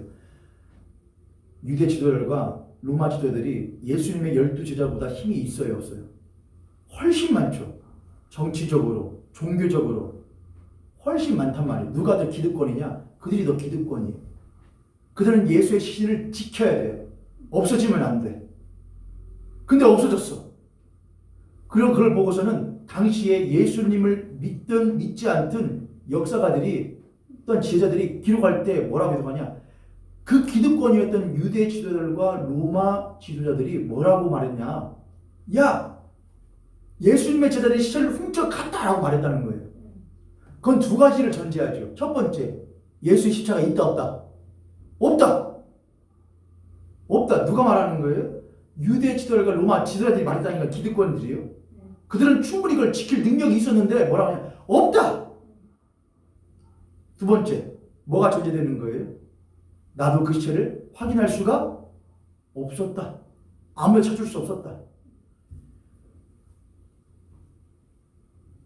유대 지도자들과 로마 지도자들이 예수님의 12제자보다 힘이 있어요, 없어요? 훨씬 많죠. 정치적으로, 종교적으로 훨씬 많단 말이에요. 누가 더 기득권이냐? 그들이 더 기득권이에요. 그들은 예수의 시신을 지켜야 돼요. 없어지면 안 돼. 근데 없어졌어. 그리고 그걸 보고서는 당시에 예수님을 믿든 믿지 않든 역사가들이 어떤 제자들이 기록할 때 뭐라고 해석하냐? 그 기득권이었던 유대 지도자들과 로마 지도자들이 뭐라고 말했냐? 야! 예수님의 제자들이 시체를 훔쳐갔다라고 말했다는 거예요. 그건 두 가지를 전제하죠. 첫 번째, 예수의 시체가 있다 없다? 없다! 없다. 누가 말하는 거예요? 유대 지도자들과 로마 지도자들이 말했다니까 기득권들이요. 그들은 충분히 그걸 지킬 능력이 있었는데 뭐라고 하냐? 없다! 두 번째, 뭐가 전제되는 거예요? 나도 그 시체를 확인할 수가 없었다. 아무도 찾을 수 없었다.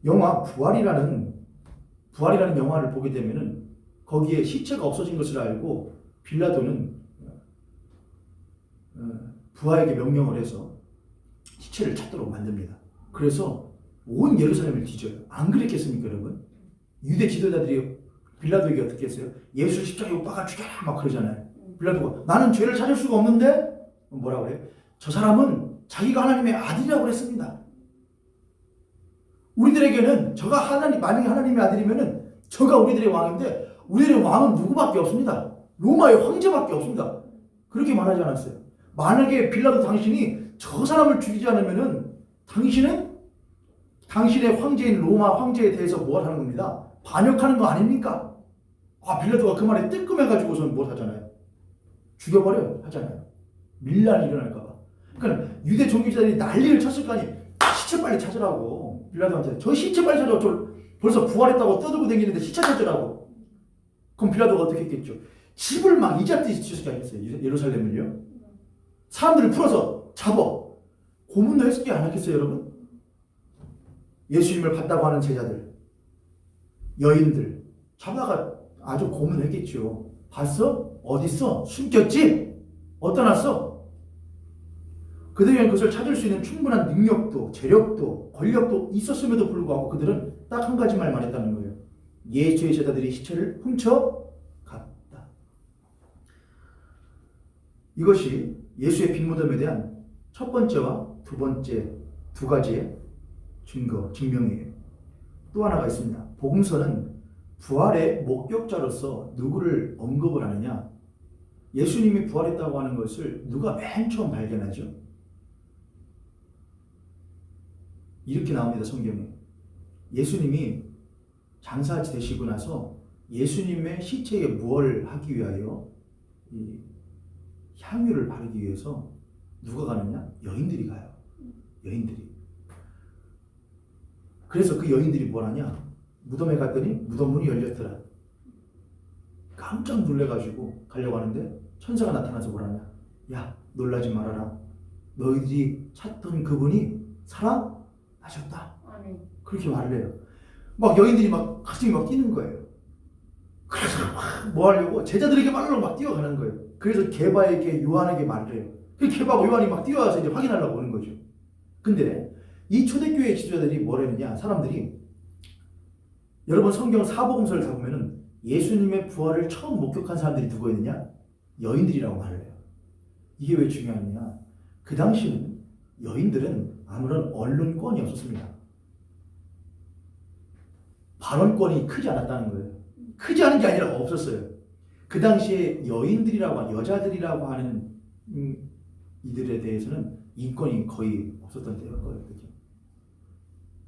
영화 부활이라는 영화를 보게 되면은 거기에 시체가 없어진 것을 알고 빌라도는 부하에게 명령을 해서 시체를 찾도록 만듭니다. 그래서 온 예루살렘을 뒤져요. 안 그랬겠습니까, 여러분? 유대 지도자들이 빌라도에게 어떻게 했어요? 예수 십자가에 못 박아 죽여라 막 그러잖아요. 빌라도가 나는 죄를 찾을 수가 없는데 뭐라고 그래요? 저 사람은 자기가 하나님의 아들이라고 그랬습니다. 우리들에게는 만약에 하나님의 아들이면은 저가 우리들의 왕인데 우리들의 왕은 누구밖에 없습니다. 로마의 황제밖에 없습니다. 그렇게 말하지 않았어요. 만약에 빌라도 당신이 저 사람을 죽이지 않으면은 당신은 당신의 황제인 로마 황제에 대해서 뭘 하는 겁니다. 반역하는 거 아닙니까? 빌라도가 그 말에 뜨끔해가지고서는 뭘 하잖아요. 죽여버려 하잖아요. 밀란이 일어날까봐. 그러니까 유대 종교자들이 난리를 쳤을 거 아니에요. 시체 빨리 찾으라고. 빌라도한테 저 시체 빨리 찾으라고. 저 벌써 부활했다고 떠들고 다니는데 시체 찾으라고. 그럼 빌라도가 어떻게 했겠죠? 집을 막 이잡듯이 지었지 않겠어요? 예루살렘을요. 사람들을 풀어서 잡아. 고문도 했지 않았겠어요, 여러분? 예수님을 봤다고 하는 제자들, 여인들 잡아가 아주 고문했겠죠. 봤어? 어딨어? 숨겼지? 어디다 놨어? 그들에게는 그것을 찾을 수 있는 충분한 능력도, 재력도, 권력도 있었음에도 불구하고 그들은 딱 한 가지 말 말했다는 거예요. 예수의 제자들이 시체를 훔쳐갔다. 이것이 예수의 빈 무덤에 대한 첫 번째와 두 번째 두 가지의 증명이에요. 또 하나가 있습니다. 복음서는 부활의 목격자로서 누구를 언급을 하느냐? 예수님이 부활했다고 하는 것을 누가 맨 처음 발견하죠? 이렇게 나옵니다, 성경에. 예수님이 장사지 되시고 나서 예수님의 시체에 무엇을 하기 위하여 이 향유를 바르기 위해서 누가 가느냐? 여인들이 가요. 여인들이. 그래서 그 여인들이 뭘 하냐? 무덤에 갔더니 무덤 문이 열렸더라. 깜짝 놀래가지고 가려고 하는데 천사가 나타나서 뭐라냐? 야, 놀라지 말아라. 너희들이 찾던 그분이 살아나셨다. 아니. 그렇게 말을 해요. 막 여인들이 막 가슴이 막 뛰는 거예요. 그래서 막 뭐 하려고 제자들에게 말로 막 뛰어가는 거예요. 그래서 게바에게 요한에게 말을 해요. 그 게바하고 요한이 막 뛰어와서 이제 확인하려고 오는 거죠. 근데 이 초대교회 지도자들이 뭘 했느냐? 사람들이 여러분 성경 사복음서를 다 보면은 예수님의 부활을 처음 목격한 사람들이 누구였느냐? 여인들이라고 말을 해요. 이게 왜 중요하느냐? 그 당시는 여인들은 아무런 언론권이 없었습니다. 발언권이 크지 않았다는 거예요. 크지 않은 게 아니라 없었어요. 그 당시에 여자들이라고 하는 이들에 대해서는 인권이 거의 없었던 때였거든요.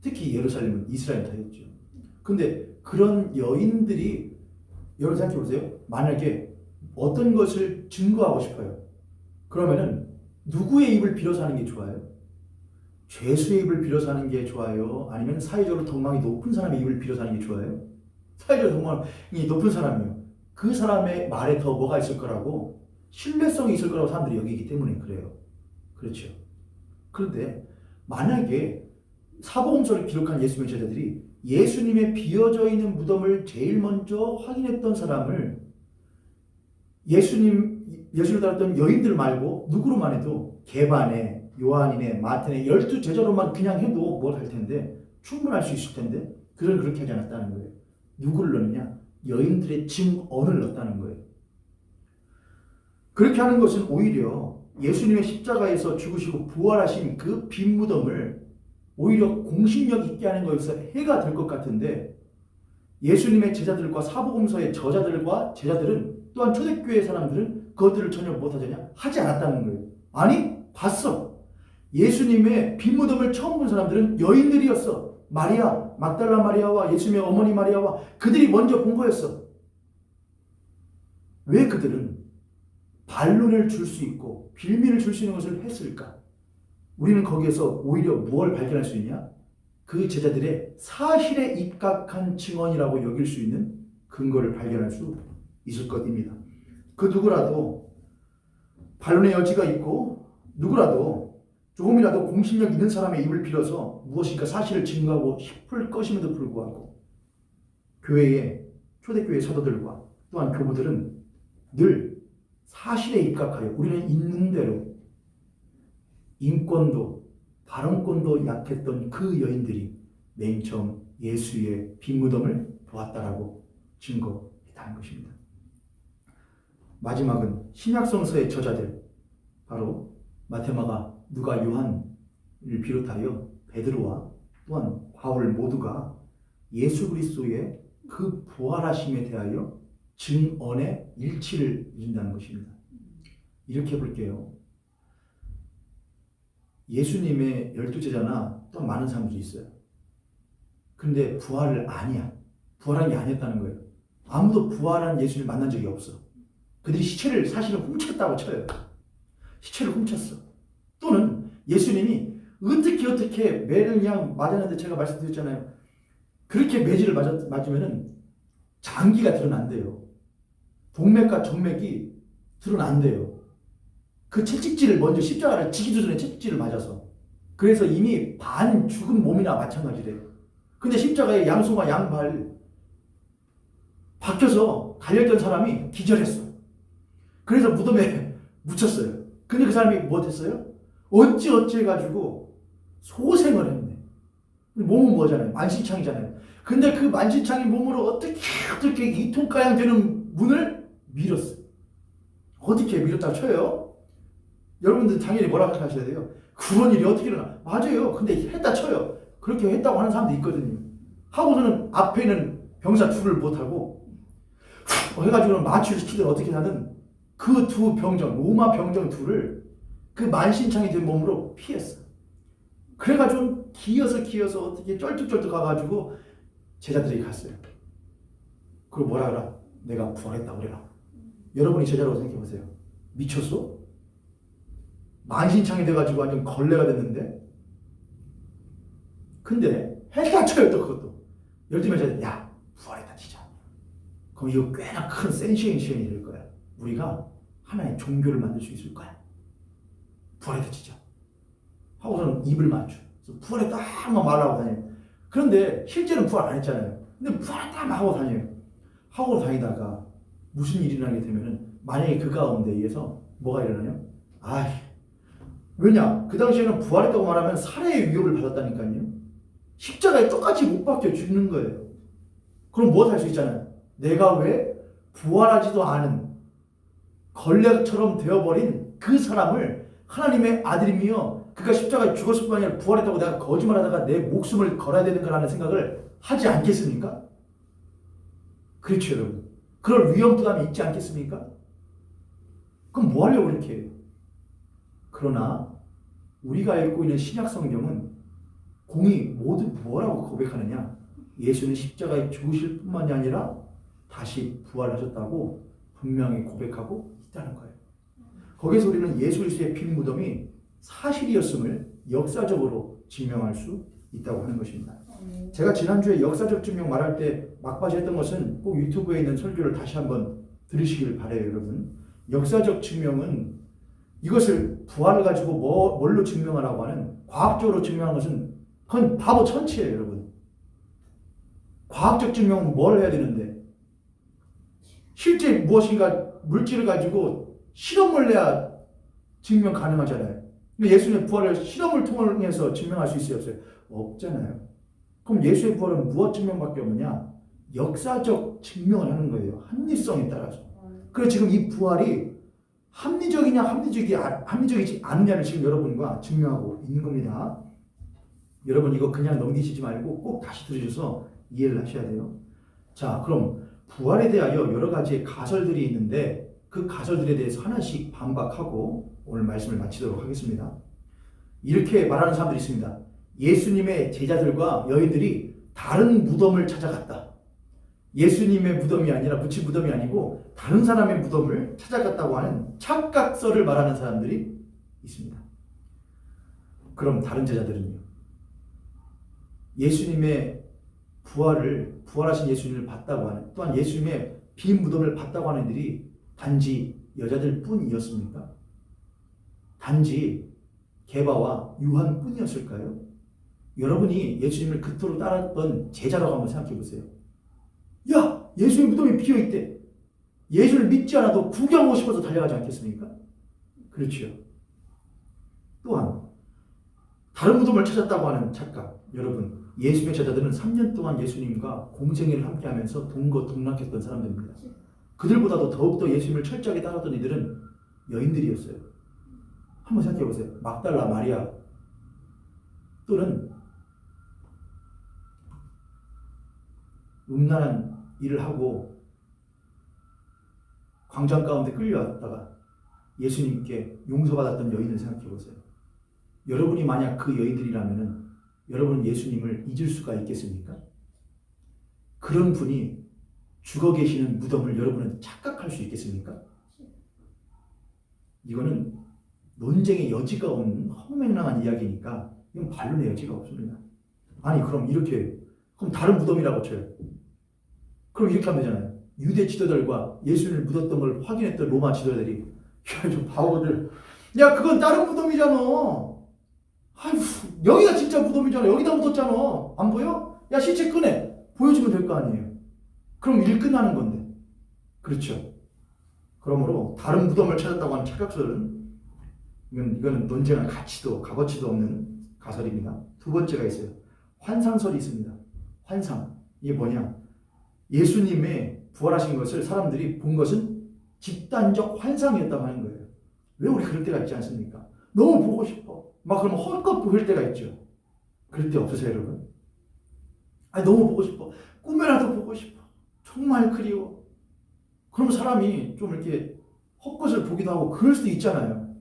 특히 예루살렘은 이스라엘타였죠. 근데 그런 여인들이 여러분 생각해 보세요. 만약에 어떤 것을 증거하고 싶어요. 그러면은 누구의 입을 빌어서 하는 게 좋아요? 죄수의 입을 빌어서 하는 게 좋아요? 아니면 사회적으로 덕망이 높은 사람의 입을 빌어서 하는 게 좋아요? 사회적으로 덕망이 높은 사람이요. 그 사람의 말에 더 뭐가 있을 거라고, 신뢰성이 있을 거라고 사람들이 여기기 때문에 그래요. 그렇죠. 그런데 만약에 사복음서를 기록한 예수님의 제자들이 예수님의 비어져 있는 무덤을 제일 먼저 확인했던 사람을 예수를 따랐던 여인들 말고 누구로만 해도 게바네, 요한이네, 마태네 12제자로만 그냥 해도 뭘 할 텐데 충분할 수 있을 텐데 그렇게 하지 않았다는 거예요. 누구를 넣느냐? 여인들의 증언을 넣었다는 거예요. 그렇게 하는 것은 오히려 예수님의 십자가에서 죽으시고 부활하신 그 빈 무덤을 오히려 공신력 있게 하는 것에서 해가 될 것 같은데 예수님의 제자들과 사복음서의 저자들과 제자들은 또한 초대교회 사람들은 그것들을 전혀 못하잖냐? 하지 않았다는 거예요. 아니, 봤어. 예수님의 빈 무덤을 처음 본 사람들은 여인들이었어. 마리아, 막달라 마리아와 예수님의 어머니 마리아와 그들이 먼저 본 거였어. 왜 그들은 반론을 줄 수 있고 빌미를 줄 수 있는 것을 했을까? 우리는 거기에서 오히려 무엇을 발견할 수 있냐? 그 제자들의 사실에 입각한 증언이라고 여길 수 있는 근거를 발견할 수 있을 것입니다. 그 누구라도 반론의 여지가 있고 누구라도 조금이라도 공신력 있는 사람의 입을 빌어서 무엇인가 사실을 증거하고 싶을 것임에도 불구하고 초대교회 사도들과 또한 교부들은 늘 사실에 입각하여 우리는 있는 대로 인권도 발언권도 약했던 그 여인들이 맨 처음 예수의 빈 무덤을 보았다라고 증거했다는 것입니다. 마지막은 신약성서의 저자들, 바로 마태, 마가, 누가, 요한을 비롯하여 베드로와 또한 바울 모두가 예수 그리스도의 그 부활하심에 대하여 증언의 일치를 이룬다는 것입니다. 이렇게 볼게요. 예수님의 12제자나 또 많은 사람들이 있어요. 근데 부활을 아니야. 부활한 게 아니었다는 거예요. 아무도 부활한 예수님을 만난 적이 없어. 그들이 시체를 사실은 훔쳤다고 쳐요. 시체를 훔쳤어. 또는 예수님이 어떻게 매를 그냥 맞았는데 제가 말씀드렸잖아요. 그렇게 매질을 맞으면은 장기가 드러난대요. 동맥과 정맥이 드러난대요. 그 채찍질을 먼저 십자가를 지기도 전에 채찍질을 맞아서. 그래서 이미 반 죽은 몸이나 마찬가지래요. 근데 십자가에 양손과 양발 박혀서 달렸던 사람이 기절했어. 그래서 무덤에 묻혔어요. 근데 그 사람이 못했어요? 어찌 해가지고 소생을 했네. 몸은 뭐잖아요? 만신창이잖아요. 근데 그 만신창인 몸으로 어떻게 이통가량 되는 문을 밀었어. 어떻게 밀었다 쳐요? 여러분들 당연히 뭐라고 하셔야 돼요? 그런 일이 어떻게 일어나? 맞아요. 근데 했다 쳐요. 그렇게 했다고 하는 사람도 있거든요. 하고서는 앞에 있는 병사 둘을 못하고 해가지고는 마취를 시키든 어떻게 하든 그 두 병정, 로마 병정 둘을 그 만신창이 된 몸으로 피했어. 그래가지고 기어서 어떻게 쩔뚝쩔뚝 가가지고 제자들이 갔어요. 그리고 뭐라 그래? 내가 부활했다고 그래라. 여러분이 제자라고 생각해보세요. 미쳤어? 만신창이 돼가지고 완전 걸레가 됐는데 근데 해다 쳐요 또 그것도. 12명째 야 부활했다 치자. 그럼 이거 꽤나 큰 센세이션이 될 거야. 우리가 하나의 종교를 만들 수 있을 거야. 부활했다 치자. 하고서는 입을 맞춰. 그래서 부활했다 막 말하고 다녀요. 그런데 실제는 부활 안 했잖아요. 근데 부활했다 막 하고 다녀요. 하고 다니다가 무슨 일이 일어나게 되면은 만약에 그 가운데 의해서 뭐가 일어나요? 왜냐? 그 당시에는 부활했다고 말하면 살해의 위협을 받았다니까요. 십자가에 똑같이 못 박혀 죽는 거예요. 그럼 무엇 할 수 있잖아요? 내가 왜 부활하지도 않은 걸레처럼 되어버린 그 사람을 하나님의 아들이며 그가 십자가에 죽었을 뿐 아니라 부활했다고 내가 거짓말하다가 내 목숨을 걸어야 되는 거라는 생각을 하지 않겠습니까? 그렇죠, 여러분. 그럴 위험 부담이 있지 않겠습니까? 그럼 뭐 하려고 이렇게 해요? 그러나 우리가 읽고 있는 신약 성경은 공이 모두 뭐라고 고백하느냐? 예수는 십자가에 죽으실 뿐만이 아니라 다시 부활하셨다고 분명히 고백하고 있다는 거예요. 거기서 우리는 예수 그리스도의 빈 무덤이 사실이었음을 역사적으로 증명할 수 있다고 하는 것입니다. 제가 지난주에 역사적 증명 말할 때 막바지 했던 것은 꼭 유튜브에 있는 설교를 다시 한번 들으시길 바라요, 여러분. 역사적 증명은 이것을 부활을 가지고 뭘로 증명하라고 하는 과학적으로 증명하는 것은 그건 바보 천치예요, 여러분. 과학적 증명은 뭘 해야 되는데 실제 무엇인가 물질을 가지고 실험을 해야 증명 가능하잖아요. 근데 예수님의 부활을 실험을 통해서 증명할 수 있어요, 없어요? 없잖아요. 그럼 예수의 부활은 무엇 증명밖에 없느냐? 역사적 증명을 하는 거예요. 합리성에 따라서. 그래서 지금 이 부활이 합리적이냐 합리적이지 않느냐를 지금 여러분과 증명하고 있는 겁니다. 여러분 이거 그냥 넘기시지 말고 꼭 다시 들으셔서 이해를 하셔야 돼요. 자, 그럼 부활에 대하여 여러 가지의 가설들이 있는데 그 가설들에 대해서 하나씩 반박하고 오늘 말씀을 마치도록 하겠습니다. 이렇게 말하는 사람들이 있습니다. 예수님의 제자들과 여인들이 다른 무덤을 찾아갔다. 예수님의 무덤이 아니라 묻힌 무덤이 아니고 다른 사람의 무덤을 찾아갔다고 하는 착각설을 말하는 사람들이 있습니다. 그럼 다른 제자들은요? 예수님의 부활하신 예수님을 봤다고 하는, 또한 예수님의 빈 무덤을 봤다고 하는 이들이 단지 여자들 뿐이었습니까? 단지 게바와 유한 뿐이었을까요? 여러분이 예수님을 그토록 따랐던 제자라고 한번 생각해 보세요. 야! 예수의 무덤이 비어있대. 예수를 믿지 않아도 구경하고 싶어서 달려가지 않겠습니까? 그렇죠. 또한 다른 무덤을 찾았다고 하는 착각. 여러분, 예수의 제자들은 3년 동안 예수님과 공생애를 함께하면서 동거동락했던 사람들입니다. 그들보다도 더욱더 예수님을 철저하게 따랐던 이들은 여인들이었어요. 한번 생각해 보세요. 막달라 마리아 또는 음란한 일을 하고 광장 가운데 끌려왔다가 예수님께 용서받았던 여인을 생각해 보세요. 여러분이 만약 그 여인들이라면 여러분은 예수님을 잊을 수가 있겠습니까? 그런 분이 죽어 계시는 무덤을 여러분은 착각할 수 있겠습니까? 이거는 논쟁의 여지가 없는 허무맹랑한 이야기니까 이건 반론의 여지가 없습니다. 아니 그럼 다른 무덤이라고 쳐요. 그럼 이렇게 하면 되잖아요. 유대 지도자들과 예수님을 묻었던 걸 확인했던 로마 지도자들이 야, 저 바보들. 야, 그건 다른 무덤이잖아. 아휴, 여기가 진짜 무덤이잖아. 여기다 묻었잖아. 안 보여? 야, 시체 꺼내. 보여주면 될 거 아니에요. 그럼 일 끝나는 건데. 그렇죠. 그러므로 다른 무덤을 찾았다고 하는 착각설은 이거는 논쟁할 가치도 값어치도 없는 가설입니다. 두 번째가 있어요. 환상설이 있습니다. 환상. 이게 뭐냐? 예수님의 부활하신 것을 사람들이 본 것은 집단적 환상이었다고 하는 거예요. 왜 우리 그럴 때가 있지 않습니까? 너무 보고 싶어. 막 그러면 헐것 보일 때가 있죠. 그럴 때 없으세요, 여러분? 아니 너무 보고 싶어. 꿈에라도 보고 싶어. 정말 그리워. 그럼 사람이 좀 이렇게 헛것을 보기도 하고 그럴 수도 있잖아요.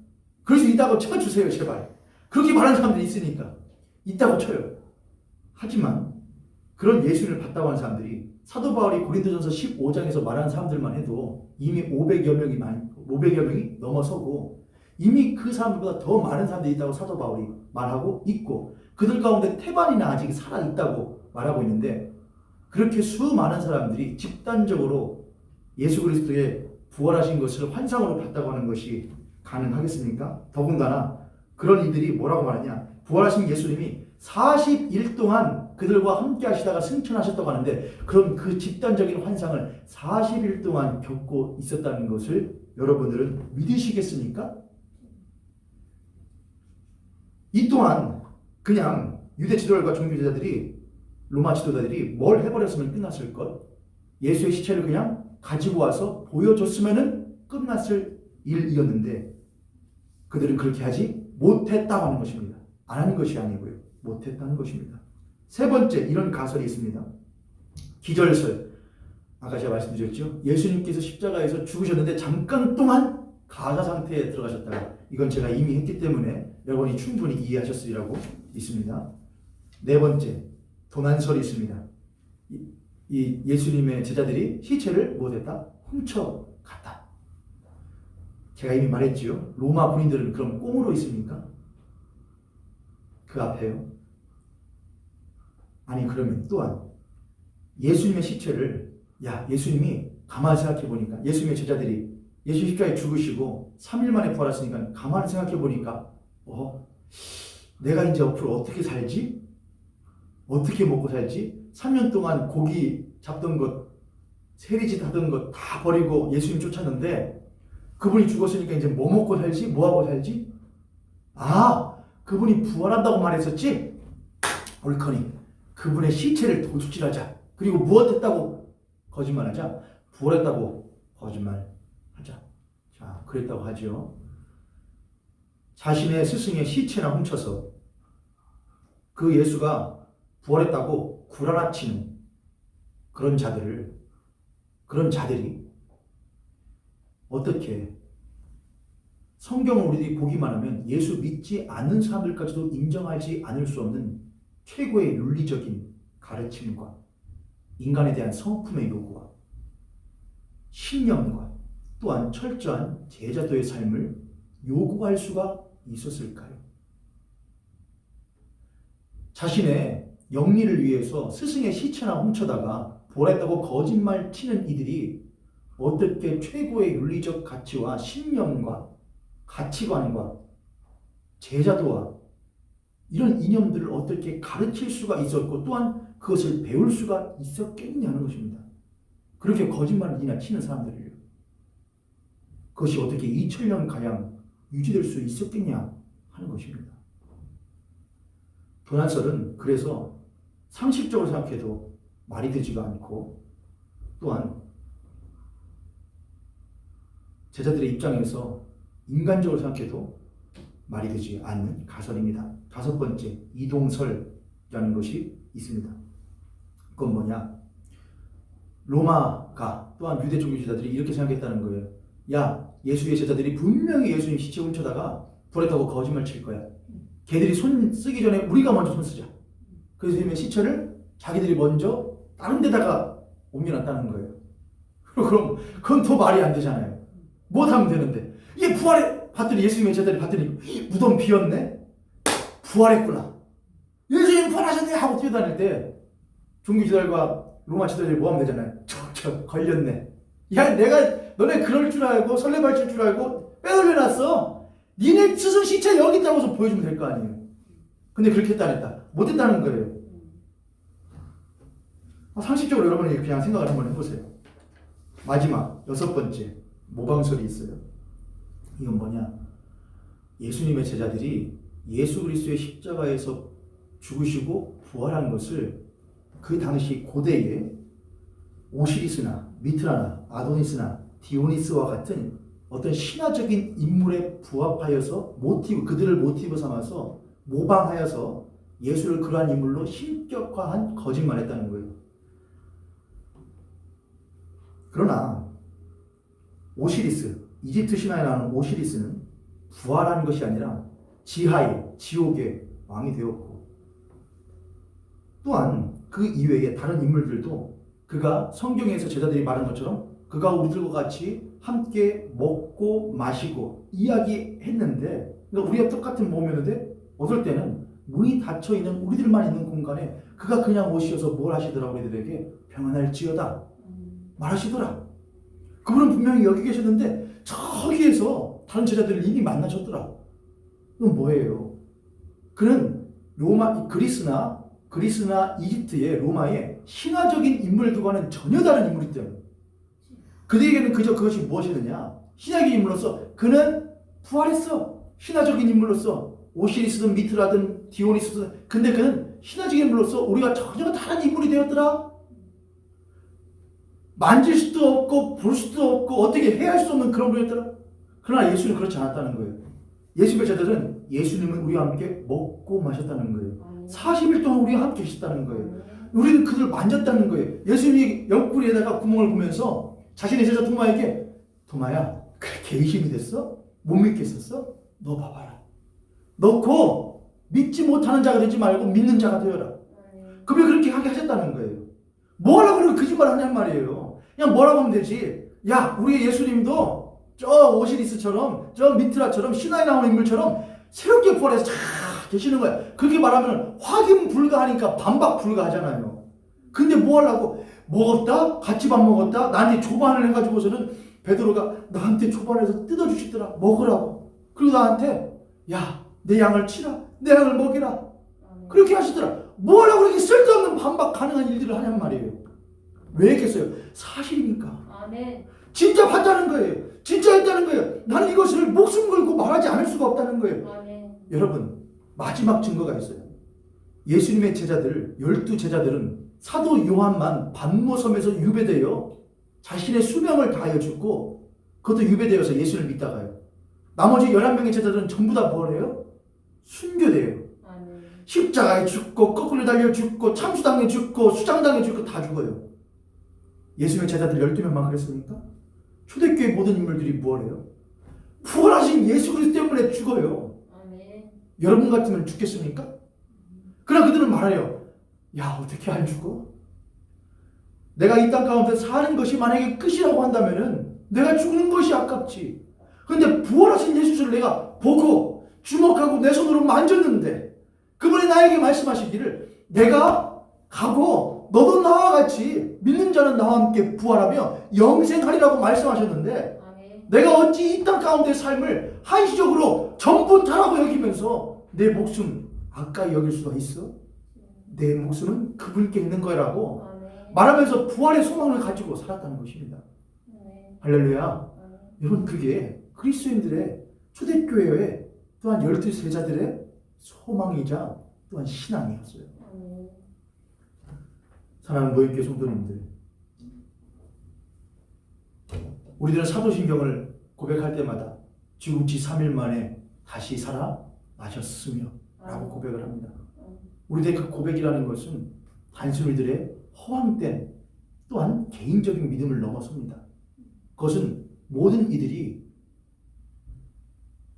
그럴 수 있다고 쳐주세요, 제발. 그렇게 말하는 사람들이 있으니까. 있다고 쳐요. 하지만 그런 예수를 봤다고 하는 사람들이 사도 바울이 고린도전서 15장에서 말하는 사람들만 해도 이미 500여 명이 넘어서고 이미 그 사람들보다 더 많은 사람들이 있다고 사도 바울이 말하고 있고 그들 가운데 태반이나 아직 살아있다고 말하고 있는데 그렇게 수많은 사람들이 집단적으로 예수 그리스도의 부활하신 것을 환상으로 봤다고 하는 것이 가능하겠습니까? 더군다나 그런 이들이 뭐라고 말하냐? 부활하신 예수님이 40일 동안 그들과 함께 하시다가 승천하셨다고 하는데 그럼 그 집단적인 환상을 40일 동안 겪고 있었다는 것을 여러분들은 믿으시겠습니까? 이 또한 그냥 유대 지도자과 종교 제자들이 로마 지도자들이 뭘 해버렸으면 끝났을 것, 예수의 시체를 그냥 가지고 와서 보여줬으면 끝났을 일이었는데 그들은 그렇게 하지 못했다고 하는 것입니다. 안 한 것이 아니고요. 못했다는 것입니다. 세 번째 이런 가설이 있습니다. 기절설. 아까 제가 말씀드렸죠. 예수님께서 십자가에서 죽으셨는데 잠깐 동안 가사 상태에 들어가셨다가 이건 제가 이미 했기 때문에 여러분이 충분히 이해하셨으리라고 믿습니다. 네 번째 도난설이 있습니다. 이 예수님의 제자들이 시체를 못했다? 훔쳐갔다. 제가 이미 말했지요. 로마 군인들은 그럼 꽁으로 있습니까? 그 앞에요. 아니 그러면 또한 예수님의 시체를 예수님이 가만히 생각해 보니까 예수님의 제자들이 예수 십자가에 죽으시고 3일 만에 부활하시니까 가만히 생각해 보니까 내가 이제 앞으로 어떻게 살지? 어떻게 먹고 살지? 3년 동안 고기 잡던 것, 세리짓 하던 것 다 버리고 예수님 쫓았는데 그분이 죽었으니까 이제 뭐 먹고 살지? 뭐 하고 살지? 그분이 부활한다고 말했었지? 옳거니 그분의 시체를 도둑질하자. 그리고 무엇했다고 거짓말하자. 부활했다고 거짓말하자. 자, 그랬다고 하죠. 자신의 스승의 시체나 훔쳐서 그 예수가 부활했다고 구라나치는 그런 자들이 어떻게 성경을 우리들이 보기만 하면 예수 믿지 않는 사람들까지도 인정하지 않을 수 없는 최고의 윤리적인 가르침과 인간에 대한 성품의 요구와 신념과 또한 철저한 제자도의 삶을 요구할 수가 있었을까요? 자신의 영리를 위해서 스승의 시체나 훔쳐다가 부활했다고 거짓말 치는 이들이 어떻게 최고의 윤리적 가치와 신념과 가치관과 제자도와 이런 이념들을 어떻게 가르칠 수가 있었고 또한 그것을 배울 수가 있었겠냐는 것입니다. 그렇게 거짓말이나 치는 사람들이요. 그것이 어떻게 2000년가량 유지될 수 있었겠냐 하는 것입니다. 도난설은 그래서 상식적으로 생각해도 말이 되지가 않고 또한 제자들의 입장에서 인간적으로 생각해도 말이 되지 않는 가설입니다. 다섯 번째, 이동설이라는 것이 있습니다. 그건 뭐냐? 로마가 또한 유대 종교 제자들이 이렇게 생각했다는 거예요. 예수의 제자들이 분명히 예수님 시체 훔쳐다가 부활했다고 거짓말 칠 거야. 걔들이 손 쓰기 전에 우리가 먼저 손 쓰자. 그래서 예수님의 시체를 자기들이 먼저 다른 데다가 옮겨놨다는 거예요. 그럼 그건 더 말이 안 되잖아요. 못하면 되는데 이게 봤더니 예수님의 제자들이 봤더니 무덤 비었네? 부활했구나. 예수님 부활하셨네 하고 뛰어다닐 때 종교 지도자들과 로마 지도자들이 뭐하면 되잖아요. 저 걸렸네. 내가 너네 그럴 줄 알고 설레발칠 줄 알고 빼돌려놨어. 니네 스승 시체 여기 있다고 해서 보여주면 될 거 아니에요. 근데 그렇게 했다 안 했다? 못했다는 거예요. 상식적으로 여러분이 그냥 생각을 한번 해보세요. 마지막 여섯 번째 모방설이 있어요. 이건 뭐냐? 예수님의 제자들이 예수 그리스도의 십자가에서 죽으시고 부활한 것을 그 당시 고대에 오시리스나 미트라나 아도니스나 디오니스와 같은 어떤 신화적인 인물에 부합하여서 그들을 모티브 삼아서 모방하여서 예수를 그러한 인물로 신격화한 거짓말을 했다는 거예요. 그러나 오시리스, 이집트 신화에 나오는 오시리스는 부활한 것이 아니라 지하의 지옥의 왕이 되었고 또한 그 이외에 다른 인물들도 그가 성경에서 제자들이 말한 것처럼 그가 우리들과 같이 함께 먹고 마시고 이야기했는데 그러니까 우리가 똑같은 몸이었는데 어떨 때는 문이 닫혀 있는 우리들만 있는 공간에 그가 그냥 오시어서 뭘 하시더라? 우리들에게 평안할지어다 말하시더라. 그분은 분명히 여기 계셨는데 저기에서 다른 제자들을 이미 만나셨더라. 그건 뭐예요? 그는 그리스나 이집트의 로마의 신화적인 인물들과는 전혀 다른 인물이기 때문에 그들에게는 그저 그것이 무엇이느냐? 신화적인 인물로서 그는 부활했어. 신화적인 인물로서 오시리스든 미트라든 디오니스든 근데 그는 신화적인 인물로서 우리가 전혀 다른 인물이 되었더라. 만질 수도 없고 볼 수도 없고 어떻게 해야 할 수 없는 그런 분이었더라. 그러나 예수는 그렇지 않았다는 거예요. 예수님의 제자들은 예수님은 우리와 함께 먹고 마셨다는 거예요. 40일 동안 우리와 함께 계셨다는 거예요. 우리는 그들을 만졌다는 거예요. 예수님이 옆구리에다가 구멍을 보면서 자신의 제자 도마에게 도마야 그렇게 의심이 됐어? 못 믿겠었어? 너 봐봐라. 넣고 믿지 못하는 자가 되지 말고 믿는 자가 되어라. 그분이 그렇게 하게 하셨다는 거예요. 뭐 하려고 그렇게 거짓말 하냔 말이에요. 그냥 뭐라고 하면 되지. 야 우리 예수님도 저 오시리스처럼 저 미트라처럼 신화에 나오는 인물처럼 새롭게 부활해서 잘 계시는 거야. 그렇게 말하면 확인 불가하니까 반박 불가하잖아요. 근데 뭐 하려고 먹었다? 같이 밥 먹었다? 나한테 조반을 해가지고서는 베드로가 나한테 조반해서 뜯어주시더라. 먹으라고. 그리고 나한테 야 내 양을 치라. 내 양을 먹이라. 그렇게 하시더라. 뭐 하려고 그렇게 쓸데없는 반박 가능한 일들을 하냔 말이에요. 왜 했겠어요? 사실이니까. 아멘. 진짜 봤다는 거예요. 진짜 했다는 거예요. 나는 이것을 목숨 걸고 말하지 않을 수가 없다는 거예요. 아멘. 여러분 마지막 증거가 있어요. 예수님의 제자들 12제자들은 사도 요한만 반모섬에서 유배되어 자신의 수명을 다하여 죽고 그것도 유배되어서 예수를 믿다가요. 나머지 11명의 제자들은 전부 다 뭘 해요? 순교돼요. 아멘. 십자가에 죽고 거꾸로 달려 죽고 참수당해 죽고 수장당해 죽고 다 죽어요. 예수님의 제자들 12명만 그랬습니까? 초대교회 모든 인물들이 뭘 해요? 부활하신 예수 그리스도 때문에 죽어요. 아멘. 여러분 같으면 죽겠습니까? 그러나 그들은 말해요. 야 어떻게 안 죽어? 내가 이 땅 가운데 사는 것이 만약에 끝이라고 한다면은 내가 죽는 것이 아깝지. 근데 부활하신 예수를 내가 보고 주목하고 내 손으로 만졌는데 그분이 나에게 말씀하시기를 내가 가고 너도 나와 같이 믿는 자는 나와 함께 부활하며 영생하리라고 말씀하셨는데 아멘. 내가 어찌 이 땅 가운데 삶을 한시적으로 전부 다라고 여기면서 내 목숨 아까이 여길 수가 있어? 내 목숨은 그분께 있는 거라고 아멘. 말하면서 부활의 소망을 가지고 살았다는 것입니다. 아멘. 할렐루야. 아멘. 여러분 그게 그리스도인들의 초대교회의 또한 12제자들의 소망이자 또한 신앙이었어요. 아멘. 사랑하는 모임교회 성도님들, 우리들은 사도신경을 고백할 때마다 죽은 지 3일 만에 다시 살아나셨으며 라고 고백을 합니다. 우리들의 그 고백이라는 것은 단순히 우리들의 허황된 또한 개인적인 믿음을 넘어섭니다. 그것은 모든 이들이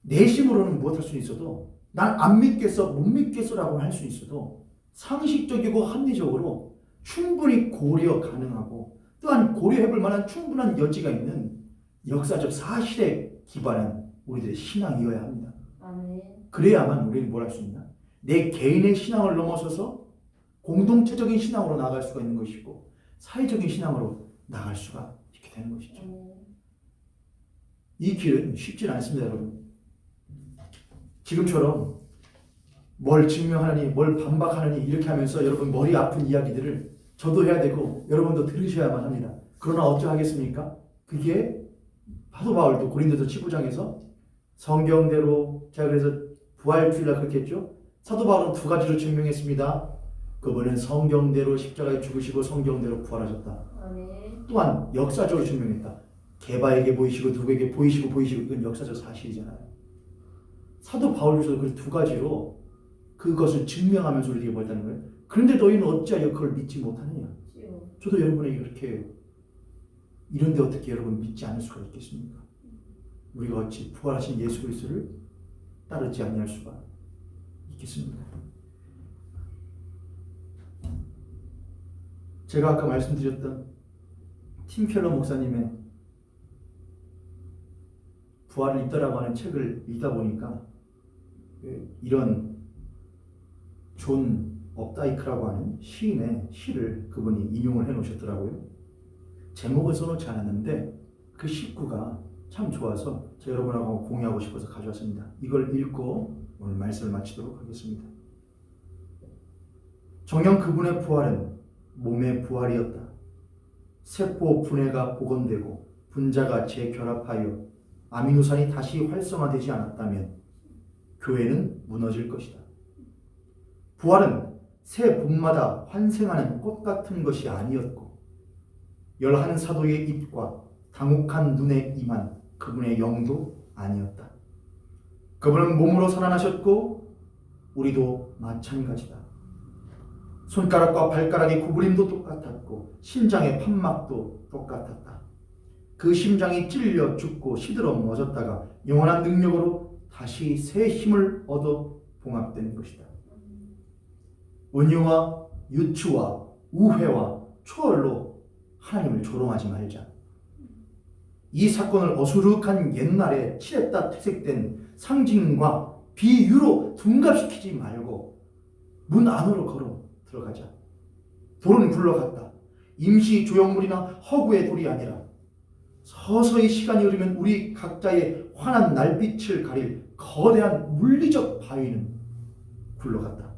내심으로는 못할 수 있어도 난 안 믿겠어 못 믿겠어라고 할 수 있어도 상식적이고 합리적으로 충분히 고려 가능하고 또한 고려해볼 만한 충분한 여지가 있는 역사적 사실에 기반한 우리들의 신앙이어야 합니다. 아멘. 그래야만 우리는 뭘 할 수 있나? 내 개인의 신앙을 넘어서서 공동체적인 신앙으로 나아갈 수가 있는 것이고 사회적인 신앙으로 나아갈 수가 있게 되는 것이죠. 이 길은 쉽지 않습니다, 여러분. 지금처럼 뭘 증명하느니 뭘 반박하느니 이렇게 하면서 여러분 머리 아픈 이야기들을 저도 해야 되고 여러분도 들으셔야만 합니다. 그러나 어쩌하겠습니까? 그게 사도 바울도 고린도서 15장에서 성경대로 제가 그래서 부활주일날 그렇게 했죠. 사도 바울은 두 가지로 증명했습니다. 그분은 성경대로 십자가에 죽으시고 성경대로 부활하셨다. 아멘. 또한 역사적으로 증명했다. 게바에게 보이시고 누구에게 보이시고 이건 역사적 사실이잖아요. 사도 바울조차도 그 두 가지로 그것을 증명하면서 우리에게 보였다는 거예요. 그런데 너희는 어찌하여 그걸 믿지 못하느냐? 저도 여러분에게 그렇게 이런데 어떻게 여러분 믿지 않을 수가 있겠습니까? 우리가 어찌 부활하신 예수 그리스도를 따르지 아니할 수가 있겠습니까? 제가 아까 말씀드렸던 팀 켈러 목사님의 부활을 읽더라고 하는 책을 읽다 보니까 이런 존 업다이크라고 하는 시인의 시를 그분이 인용을 해 놓으셨더라고요. 제목을 써놓지 않았는데 그 식구가 참 좋아서 제가 여러분하고 공유하고 싶어서 가져왔습니다. 이걸 읽고 오늘 말씀을 마치도록 하겠습니다. 정녕 그분의 부활은 몸의 부활이었다. 세포 분해가 복원되고 분자가 재결합하여 아미노산이 다시 활성화되지 않았다면 교회는 무너질 것이다. 부활은 새 봄마다 환생하는 꽃 같은 것이 아니었고 11사도의 입과 당혹한 눈에 임한 그분의 영도 아니었다. 그분은 몸으로 살아나셨고 우리도 마찬가지다. 손가락과 발가락의 구부림도 똑같았고 심장의 판막도 똑같았다. 그 심장이 찔려 죽고 시들어 멎었다가 영원한 능력으로 다시 새 힘을 얻어 봉합된 것이다. 은유와 유추와 우회와 초월로 하나님을 조롱하지 말자. 이 사건을 어수룩한 옛날에 칠했다 퇴색된 상징과 비유로 둔갑시키지 말고 문 안으로 걸어 들어가자. 돌은 굴러갔다. 임시 조형물이나 허구의 돌이 아니라 서서히 시간이 흐르면 우리 각자의 환한 날빛을 가릴 거대한 물리적 바위는 굴러갔다.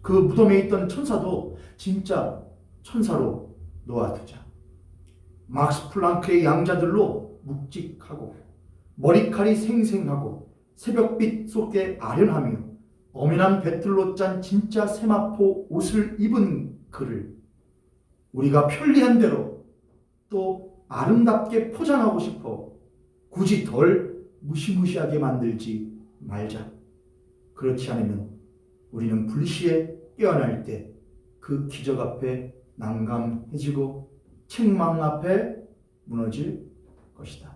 그 무덤에 있던 천사도 진짜 천사로 놓아두자. 막스 플랑크의 양자들로 묵직하고 머리칼이 생생하고 새벽빛 속에 아련하며 엄연한 배틀로 짠 진짜 세마포 옷을 입은 그를 우리가 편리한 대로 또 아름답게 포장하고 싶어 굳이 덜 무시무시하게 만들지 말자. 그렇지 않으면 우리는 불시에 깨어날 때 그 기적 앞에 난감해지고 책망 앞에 무너질 것이다.